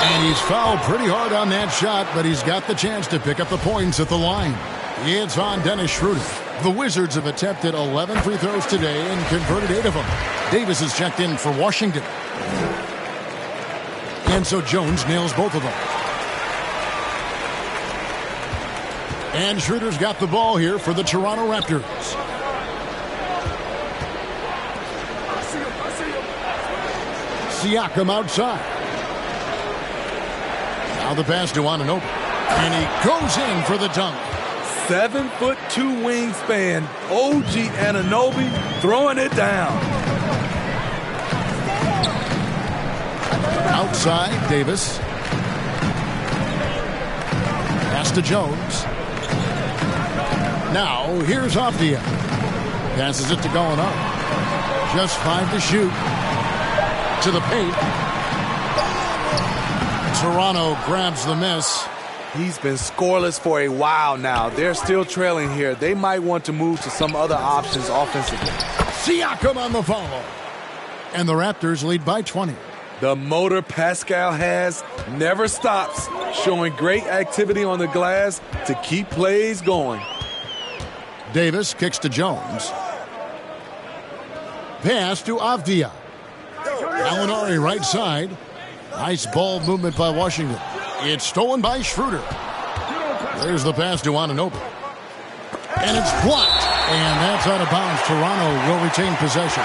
And he's fouled pretty hard on that shot, but he's got the chance to pick up the points at the line. It's on Dennis Schroeder. The Wizards have attempted 11 free throws today and converted 8 of them. Davis is checked in for Washington. And so Jones nails both of them. And Schroeder's got the ball here for the Toronto Raptors. Siakam outside. Now the pass to Anunoby. And he goes in for the dunk. 7'2" wingspan. OG Anunoby throwing it down. Outside, Davis. Pass to Jones. Now, here's Avdia. Passes it to Gallinari. Just 5 to shoot. To the paint. Toronto grabs the miss. He's been scoreless for a while now. They're still trailing here. They might want to move to some other options offensively. Siakam on the follow. And the Raptors lead by 20. The motor Pascal has never stops, showing great activity on the glass to keep plays going. Davis kicks to Jones. Pass to Avdia. Gallinari right side. Nice ball movement by Washington. It's stolen by Schroeder. There's the pass to Anunoby. And it's blocked. And that's out of bounds. Toronto will retain possession.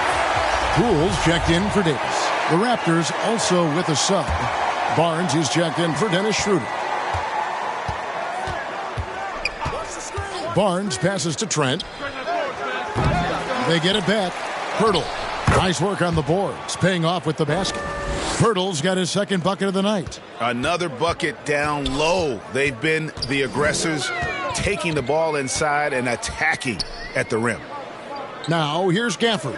Poole's checked in for Davis. The Raptors also with a sub. Barnes is checked in for Dennis Schroeder. Barnes passes to Trent. They get it back. Pirtle. Nice work on the boards. Paying off with the basket. Pirtle's got his second bucket of the night. Another bucket down low. They've been the aggressors, taking the ball inside and attacking at the rim. Now, here's Gafford.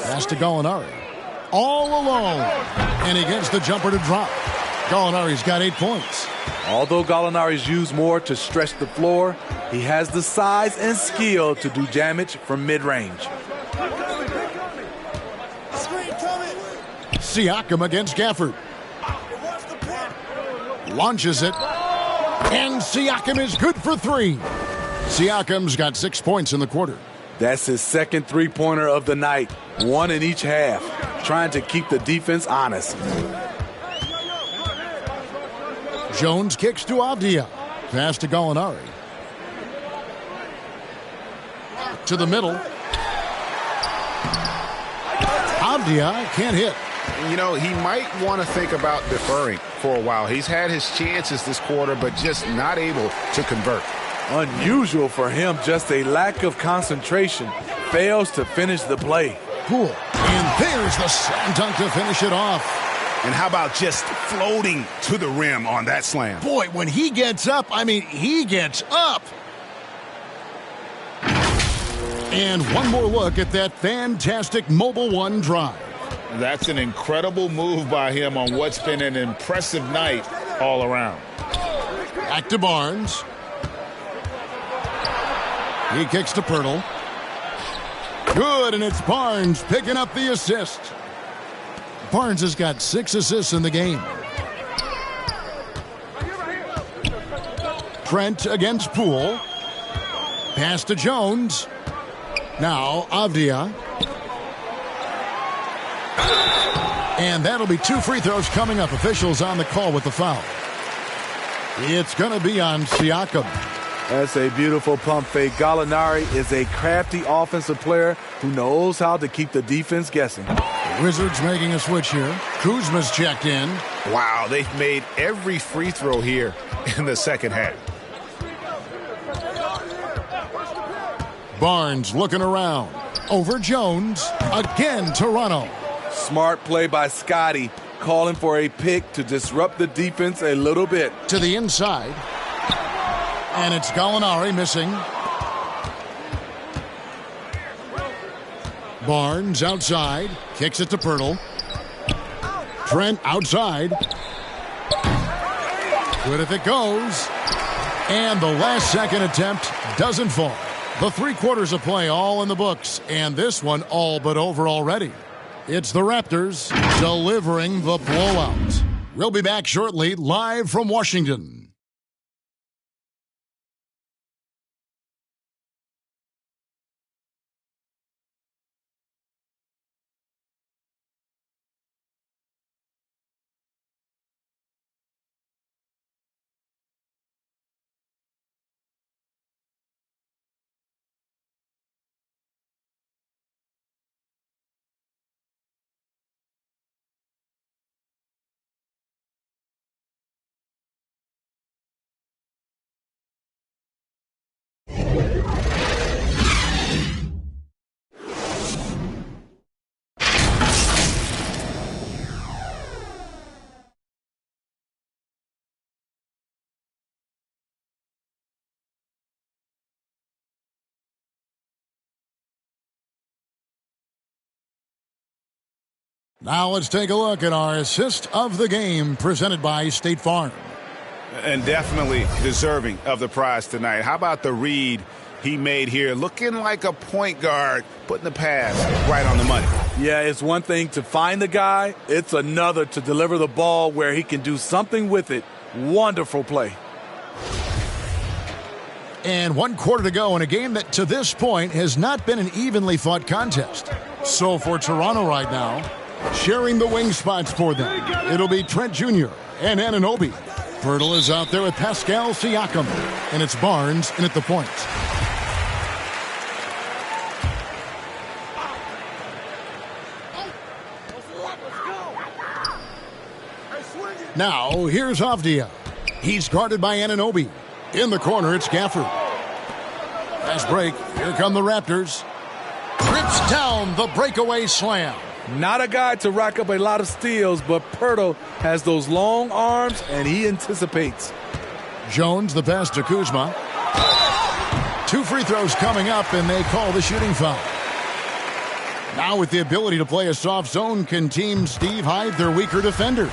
Pass to Gallinari. All alone. And he gets the jumper to drop. Gallinari's got 8 points. Although Gallinari's used more to stretch the floor, he has the size and skill to do damage from mid-range. Siakam against Gafford. Launches it. And Siakam is good for 3. Siakam's got 6 points in the quarter. That's his second three-pointer of the night, one in each half, trying to keep the defense honest. Jones kicks to Avdia. Pass to Gallinari. To the middle. Avdia can't hit. You know, he might want to think about deferring for a while. He's had his chances this quarter, but just not able to convert. Unusual for him, just a lack of concentration. Fails to finish the play. Cool. And there's the slam dunk to finish it off. And how about just floating to the rim on that slam? Boy, when he gets up, he gets up. And one more look at that fantastic Mobile One drive. That's an incredible move by him on what's been an impressive night all around. Back to Barnes. He kicks to Pirtle. Good, and it's Barnes picking up the assist. Barnes has got 6 assists in the game. Trent against Poole. Pass to Jones. Now Avdia. And that'll be 2 free throws coming up. Officials on the call with the foul. It's going to be on Siakam. That's a beautiful pump fake. Gallinari is a crafty offensive player who knows how to keep the defense guessing. The Wizards making a switch here. Kuzma's checked in. Wow, they've made every free throw here in the second half. Barnes looking around. Over Jones. Again, Toronto. Smart play by Scotty, calling for a pick to disrupt the defense a little bit. To the inside. And it's Gallinari missing. Barnes outside. Kicks it to Pirtle. Trent outside. Good if it goes. And the last second attempt doesn't fall. The 3 quarters of play all in the books. And this one all but over already. It's the Raptors delivering the blowout. We'll be back shortly, live from Washington. Now let's take a look at our assist of the game presented by State Farm. And definitely deserving of the prize tonight. How about the read he made here? Looking like a point guard, putting the pass right on the money. Yeah, it's one thing to find the guy. It's another to deliver the ball where he can do something with it. Wonderful play. And 1 quarter to go in a game that to this point has not been an evenly fought contest. So for Toronto right now, sharing the wing spots for them, it'll be Trent Jr. and Anunoby. Pirtle is out there with Pascal Siakam. And it's Barnes in at the point. Now, here's Avdia. He's guarded by Anunoby. In the corner, it's Gafford. Fast break. Here come the Raptors. Rips down the breakaway slam. Not a guy to rack up a lot of steals, but Pirtle has those long arms, and he anticipates. Jones, the pass to Kuzma. 2 free throws coming up, and they call the shooting foul. Now with the ability to play a soft zone, can Team Steve hide their weaker defenders?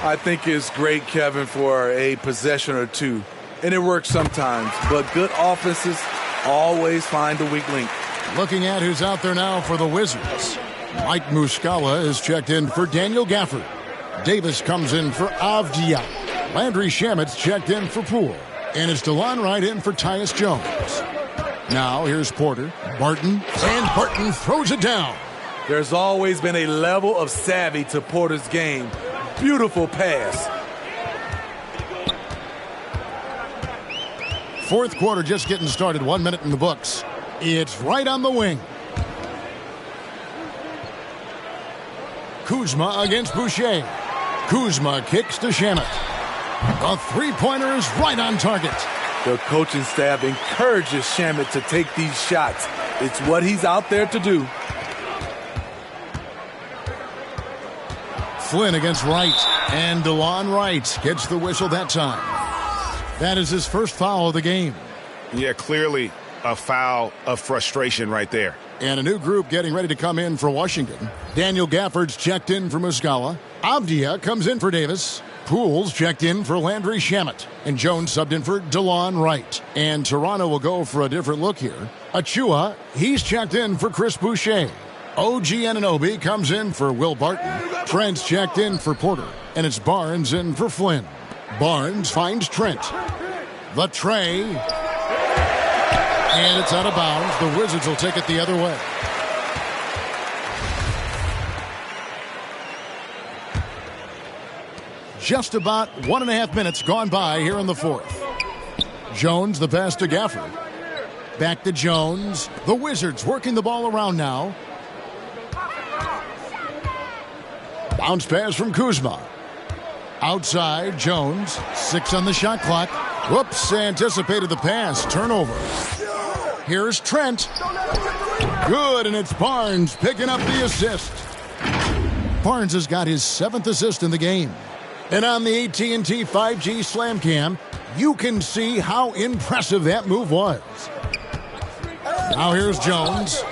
I think it's great, Kevin, for a possession or two. And it works sometimes, but good offenses always find the weak link. Looking at who's out there now for the Wizards. Mike Muscala is checked in for Daniel Gafford. Davis comes in for Avdia. Landry Shamit's checked in for Poole. And it's DeLon Wright in for Tyus Jones. Now here's Porter. Barton. And Barton throws it down. There's always been a level of savvy to Porter's game. Beautiful pass. Fourth quarter just getting started. 1 minute in the books. It's right on the wing. Kuzma against Boucher. Kuzma kicks to Shamet. A three-pointer is right on target. The coaching staff encourages Shamet to take these shots. It's what he's out there to do. Flynn against Wright. And DeLon Wright gets the whistle that time. That is his first foul of the game. Yeah, clearly a foul of frustration right there. And a new group getting ready to come in for Washington. Daniel Gafford's checked in for Muscala. Avdia comes in for Davis. Pools checked in for Landry Shamet. And Jones subbed in for DeLon Wright. And Toronto will go for a different look here. Achua, he's checked in for Chris Boucher. OG Anunoby comes in for Will Barton. Trent's checked in for Porter. And it's Barnes in for Flynn. Barnes finds Trent. The tray. And it's out of bounds. The Wizards will take it the other way. Just about 1.5 minutes gone by here in the fourth. Jones, the pass to Gafford. Back to Jones. The Wizards working the ball around now. Bounce pass from Kuzma. Outside, Jones. 6 on the shot clock. Whoops, anticipated the pass. Turnover. Here's Trent. Good, and it's Barnes picking up the assist. Barnes has got his 7th assist in the game. And on the AT&T 5G Slam Cam, you can see how impressive that move was. Now here's Jones.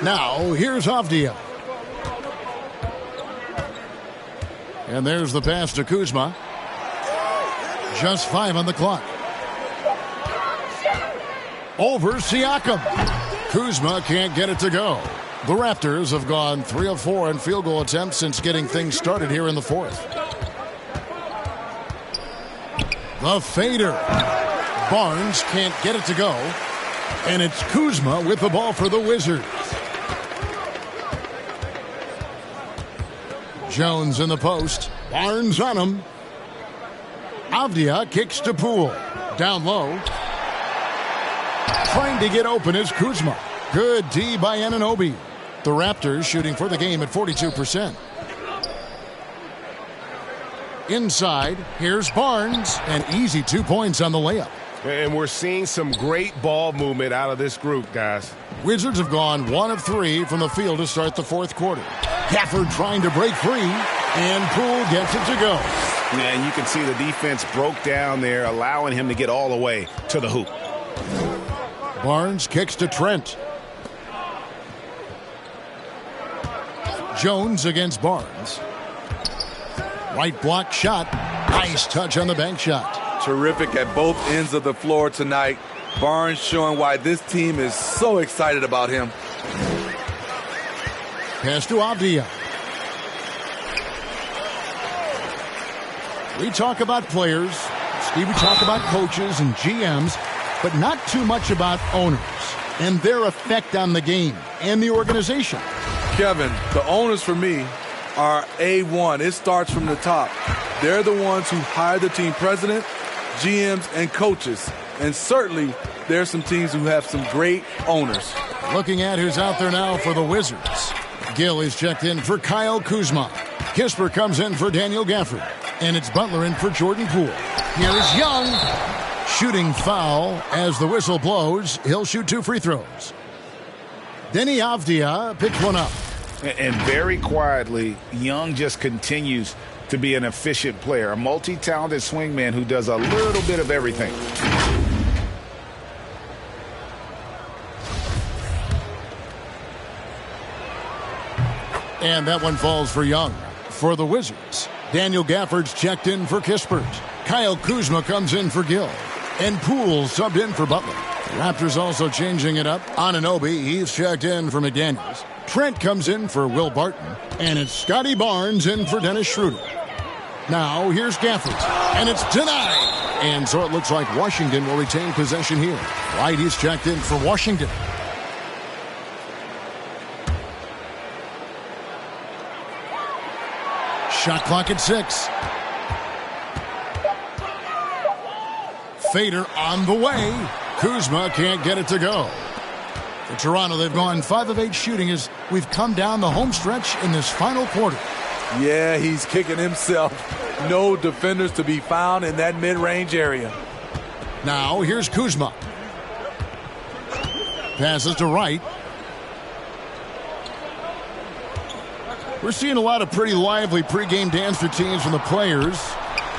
Now here's Avdia. And there's the pass to Kuzma. Just 5 on the clock. Over Siakam. Kuzma can't get it to go. The Raptors have gone 3 of 4 in field goal attempts since getting things started here in the fourth. The fader. Barnes can't get it to go. And it's Kuzma with the ball for the Wizards. Jones in the post. Barnes on him. Avdia kicks to Poole. Down low. Trying to get open is Kuzma. Good D by Anunoby. The Raptors shooting for the game at 42%. Inside, here's Barnes. An easy 2 points on the layup. And we're seeing some great ball movement out of this group, guys. Wizards have gone 1 of 3 from the field to start the fourth quarter. Gafford trying to break free, and Poole gets it to go. Yeah, and you can see the defense broke down there, allowing him to get all the way to the hoop. Barnes kicks to Trent. Jones against Barnes. Right block shot. Nice touch on the bank shot. Terrific at both ends of the floor tonight. Barnes showing why this team is so excited about him. Pass to Avdia. We talk about players. Steve, we talk about coaches and GMs, but not too much about owners and their effect on the game and the organization. Kevin, the owners for me are A1. It starts from the top. They're the ones who hire the team president, GMs, and coaches. And certainly, there's some teams who have some great owners. Looking at who's out there now for the Wizards. Gill is checked in for Kyle Kuzma. Kisper comes in for Daniel Gafford. And it's Butler in for Jordan Poole. Here's Young. Shooting foul as the whistle blows. He'll shoot 2 free throws. Denny Avdia picks one up. And very quietly, Young just continues to be an efficient player, a multi-talented swingman who does a little bit of everything. And that one falls for Young. For the Wizards, Daniel Gafford's checked in for Kispert. Kyle Kuzma comes in for Gill. And Poole subbed in for Butler. Raptors also changing it up. Anunoby, he's checked in for McDaniels. Trent comes in for Will Barton. And it's Scotty Barnes in for Dennis Schroeder. Now, here's Gafford. And it's denied. And so it looks like Washington will retain possession here. Wright, he's checked in for Washington. Shot clock at 6. Fader on the way. Kuzma can't get it to go. For Toronto, they've gone 5 of 8 shooting as we've come down the home stretch in this final quarter. Yeah, he's kicking himself. No defenders to be found in that mid-range area. Now, here's Kuzma. Passes to Wright. We're seeing a lot of pretty lively pregame dance routines from the players.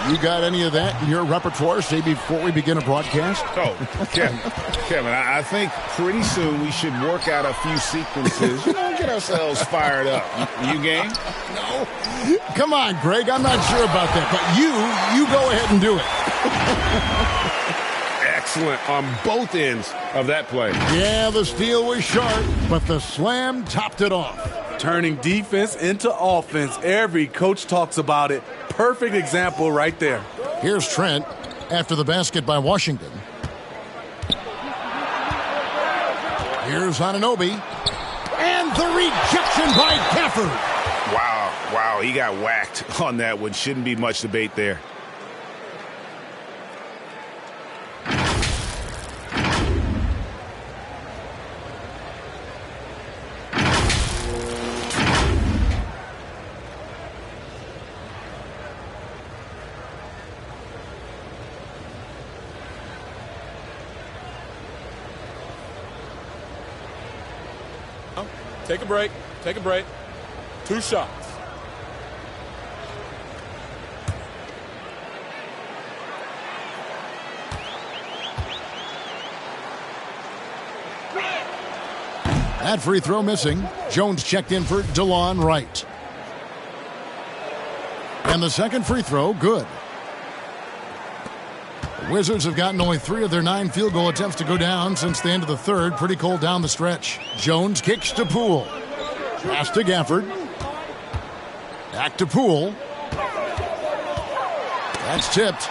You got any of that in your repertoire, say, before we begin a broadcast? Oh, Kevin, I think pretty soon we should work out a few sequences. Get ourselves fired up. You game? No. Come on, Greg. I'm not sure about that. But you go ahead and do it. Excellent on both ends of that play. Yeah, the steal was sharp, but the slam topped it off. Turning defense into offense. Every coach talks about it. Perfect example right there. Here's Trent after the basket by Washington. Here's Anunoby. And the rejection by Gafford. Wow, he got whacked on that one. Shouldn't be much debate there. Take a break. Take a break. 2 shots. That free throw missing. Jones checked in for DeLon Wright. And the second free throw, good. The Wizards have gotten only 3 of their 9 field goal attempts to go down since the end of the third. Pretty cold down the stretch. Jones kicks to Poole. Pass to Gafford. Back to Poole. That's tipped.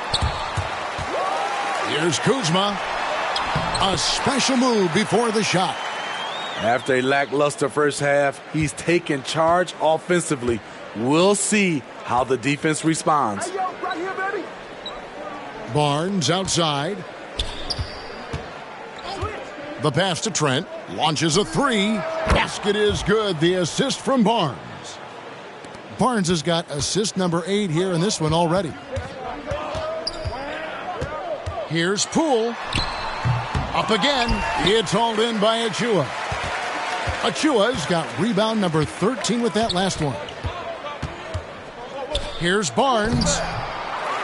Here's Kuzma. A special move before the shot. After a lackluster first half, he's taken charge offensively. We'll see how the defense responds. Hey, yo, right here, baby. Barnes outside. The pass to Trent. Launches a 3. Basket is good. The assist from Barnes. Barnes has got assist number 8 here in this one already. Here's Poole. Up again. It's hauled in by Achua. Achua's got rebound number 13 with that last one. Here's Barnes.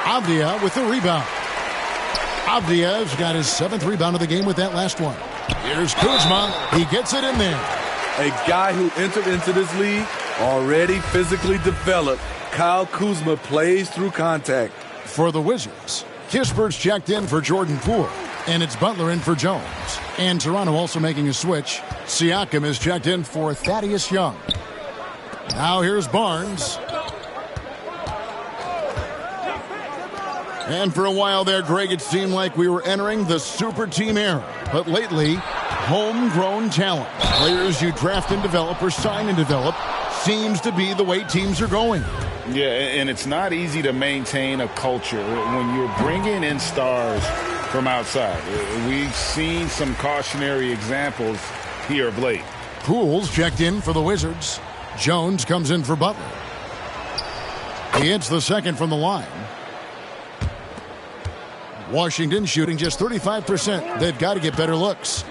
Avdia with the rebound. Avdia's got his 7th rebound of the game with that last one. Here's Kuzma. He gets it in there. A guy who entered into this league already physically developed. Kyle Kuzma plays through contact. For the Wizards, Kispert's checked in for Jordan Poole. And it's Butler in for Jones. And Toronto also making a switch. Siakam is checked in for Thaddeus Young. Now here's Barnes. And for a while there, Greg, it seemed like we were entering the super team era. But lately, homegrown talent, players you draft and develop or sign and develop, seems to be the way teams are going. Yeah, and it's not easy to maintain a culture when you're bringing in stars from outside. We've seen some cautionary examples here of late. Poole's checked in for the Wizards. Jones comes in for Butler. He hits the second from the line. Washington shooting just 35%. They've got to get better looks.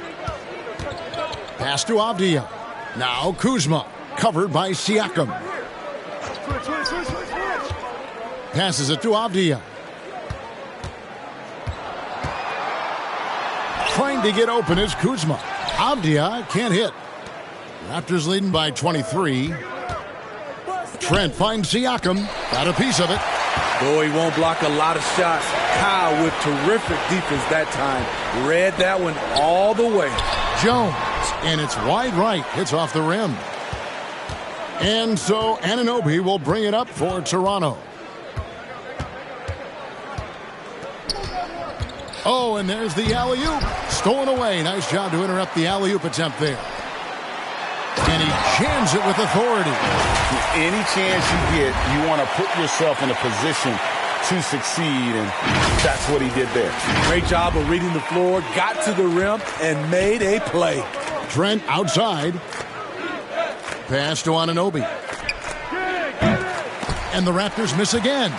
Pass to Avdia. Now Kuzma, covered by Siakam. Passes it to Avdia. Trying to get open is Kuzma. Avdia can't hit. Raptors leading by 23. Trent finds Siakam. Got a piece of it. Boy, he won't block a lot of shots. Kyle with terrific defense that time. Read that one all the way. Jones, and it's wide right. Hits off the rim. And so Anunoby will bring it up for Toronto. Oh, and there's the alley-oop. Stolen away. Nice job to interrupt the alley-oop attempt there. And he jams it with authority. Any chance you get, you want to put yourself in a position to succeed, and that's what he did there. Great job of reading the floor, got to the rim, and made a play. Trent outside. Pass to Anunoby. And the Raptors miss again.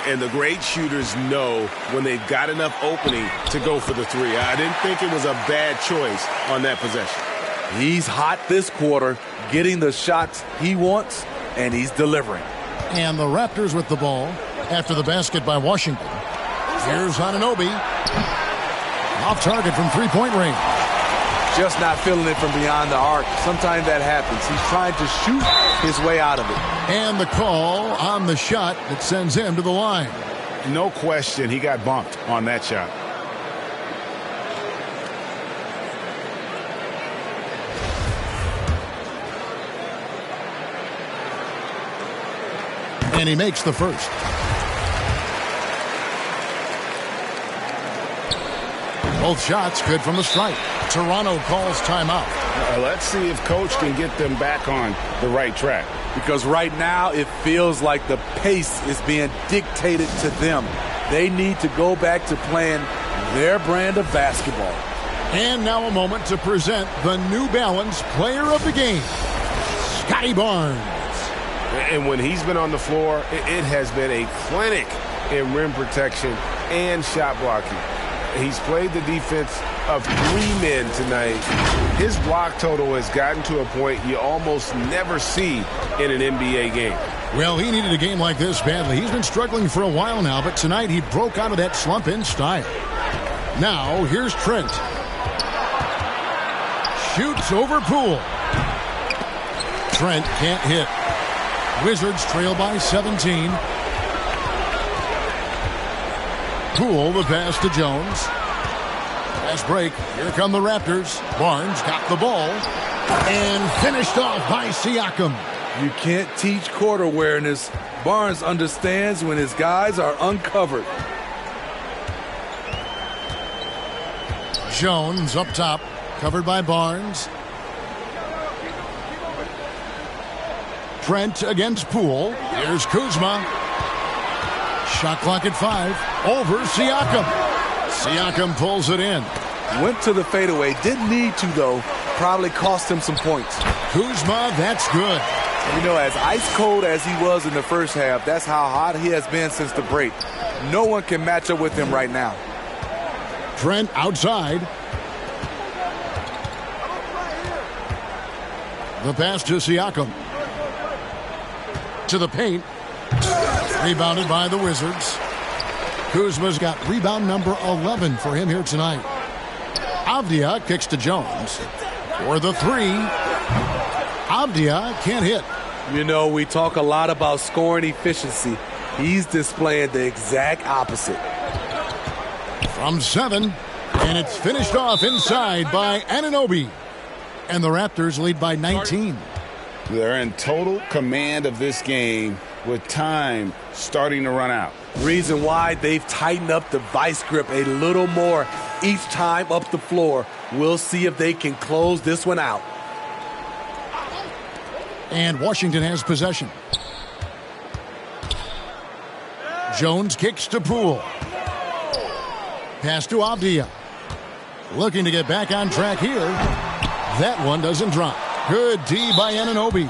And the great shooters know when they've got enough opening to go for the three. I didn't think it was a bad choice on that possession. He's hot this quarter, getting the shots he wants, and he's delivering. And the Raptors with the ball after the basket by Washington. Here's Anunoby. Off target from three-point range. Just not feeling it from beyond the arc. Sometimes that happens. He's trying to shoot his way out of it. And the call on the shot that sends him to the line. No question, he got bumped on that shot. And he makes the first. Both shots good from the stripe. Toronto calls timeout. Let's see if Coach can get them back on the right track. Because right now it feels like the pace is being dictated to them. They need to go back to playing their brand of basketball. And now a moment to present the New Balance Player of the Game, Scotty Barnes. And when he's been on the floor, it has been a clinic in rim protection and shot blocking. He's played the defense of three men tonight. His block total has gotten to a point you almost never see in an NBA game. Well, he needed a game like this badly. He's been struggling for a while now, but tonight he broke out of that slump in style. Now, here's Trent. Shoots over Poole. Trent can't hit. Wizards trail by 17. Poole, the pass to Jones. Fast break. Here come the Raptors. Barnes got the ball and finished off by Siakam. You can't teach court awareness. Barnes understands when his guys are uncovered. Jones up top, covered by Barnes. Trent against Poole. Here's Kuzma. Shot clock at 5. Over Siakam. Siakam pulls it in. Went to the fadeaway. Didn't need to, though. Probably cost him some points. Kuzma, that's good. You know, as ice cold as he was in the first half, that's how hot he has been since the break. No one can match up with him right now. Trent outside. The pass to Siakam. To the paint. Rebounded by the Wizards. Kuzma's got rebound number 11 for him here tonight. Avdia kicks to Jones. For the three. Avdia can't hit. You know, we talk a lot about scoring efficiency. He's displaying the exact opposite. From 7. And it's finished off inside by Anunoby. And the Raptors lead by 19. They're in total command of this game with time starting to run out. Reason why they've tightened up the vice grip a little more each time up the floor. We'll see if they can close this one out. And Washington has possession. Jones kicks to Poole. Pass to Avdia. Looking to get back on track here. That one doesn't drop. Good D by Anunoby.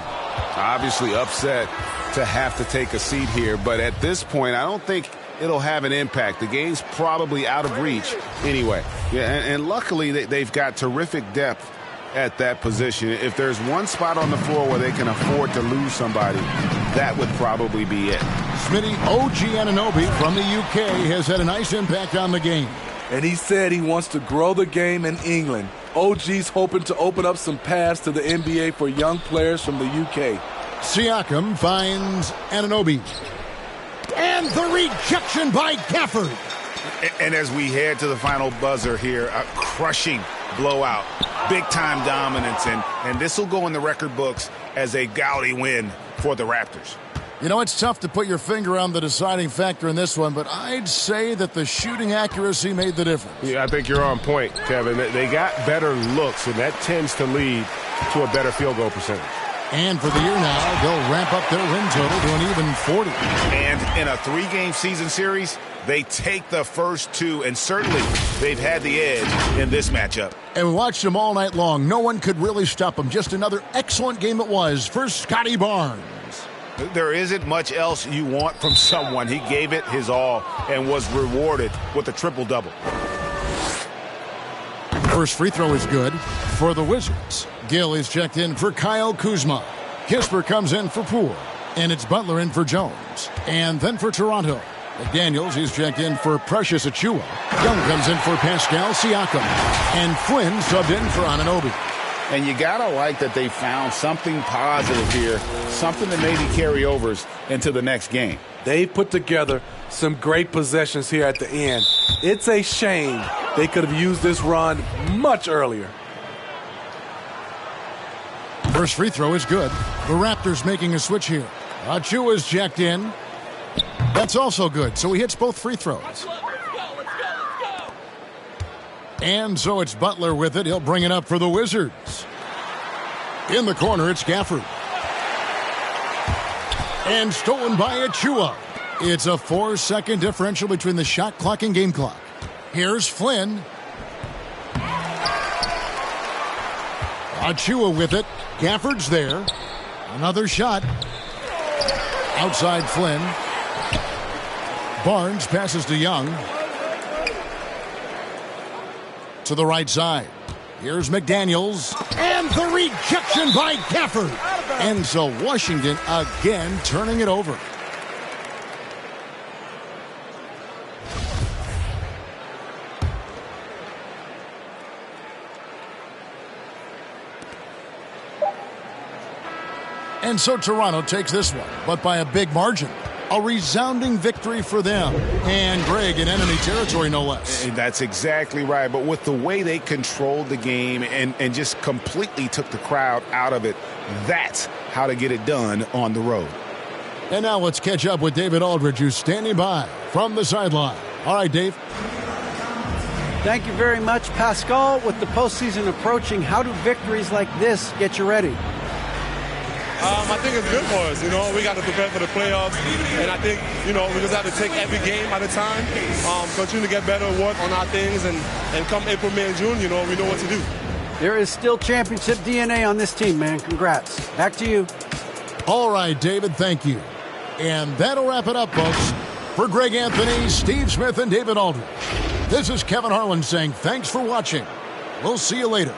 Obviously upset to have to take a seat here, but at this point, I don't think it'll have an impact. The game's probably out of reach anyway. Yeah, and luckily they've got terrific depth at that position. If there's one spot on the floor where they can afford to lose somebody, that would probably be it. Smitty, OG Anunoby from the UK has had a nice impact on the game. And he said he wants to grow the game in England. OG's hoping to open up some paths to the NBA for young players from the UK. Siakam finds Anunoby. And the rejection by Gafford. And as we head to the final buzzer here, a crushing blowout. Big-time dominance, and this will go in the record books as a gaudy win for the Raptors. You know, it's tough to put your finger on the deciding factor in this one, but I'd say that the shooting accuracy made the difference. Yeah, I think you're on point, Kevin. They got better looks, and that tends to lead to a better field goal percentage. And for the year now, they'll ramp up their win total to an even 40. And in a 3-game season series, they take the first 2, and certainly they've had the edge in this matchup. And we watched them all night long. No one could really stop them. Just another excellent game it was for Scotty Barnes. There isn't much else you want from someone. He gave it his all and was rewarded with a triple-double. First free throw is good for the Wizards. Gill is checked in for Kyle Kuzma. Kisper comes in for Poole. And it's Butler in for Jones. And then for Toronto, McDaniels is checked in for Precious Achiuwa. Young comes in for Pascal Siakam. And Flynn subbed in for Anunoby. And you got to like that they found something positive here, something that maybe carry overs into the next game. They put together some great possessions here at the end. It's a shame they could have used this run much earlier. First free throw is good. The Raptors making a switch here. Achiuwa's checked in. That's also good, so he hits both free throws. And so it's Butler with it. He'll bring it up for the Wizards. In the corner, it's Gafford. And stolen by Achiuwa. It's a 4-second differential between the shot clock and game clock. Here's Flynn. Achiuwa with it. Gafford's there. Another shot. Outside Flynn. Barnes passes to Young. To the right side. Here's McDaniels. And the rejection by Gafford. And so Washington again turning it over. And so Toronto takes this one, but by a big margin. A resounding victory for them. And Greg in enemy territory, no less. That's exactly right. But with the way they controlled the game and just completely took the crowd out of it, that's how to get it done on the road. And now let's catch up with David Aldridge, who's standing by from the sideline. All right, Dave. Thank you very much, Pascal. With the postseason approaching, how do victories like this get you ready? I think it's good for us. We got to prepare for the playoffs. And I think, we just have to take every game at a time, continue to get better, work on our things, and come April, May, and June, we know what to do. There is still championship DNA on this team, man. Congrats. Back to you. All right, David, thank you. And that'll wrap it up, folks. For Greg Anthony, Steve Smith, and David Aldridge, this is Kevin Harlan saying thanks for watching. We'll see you later.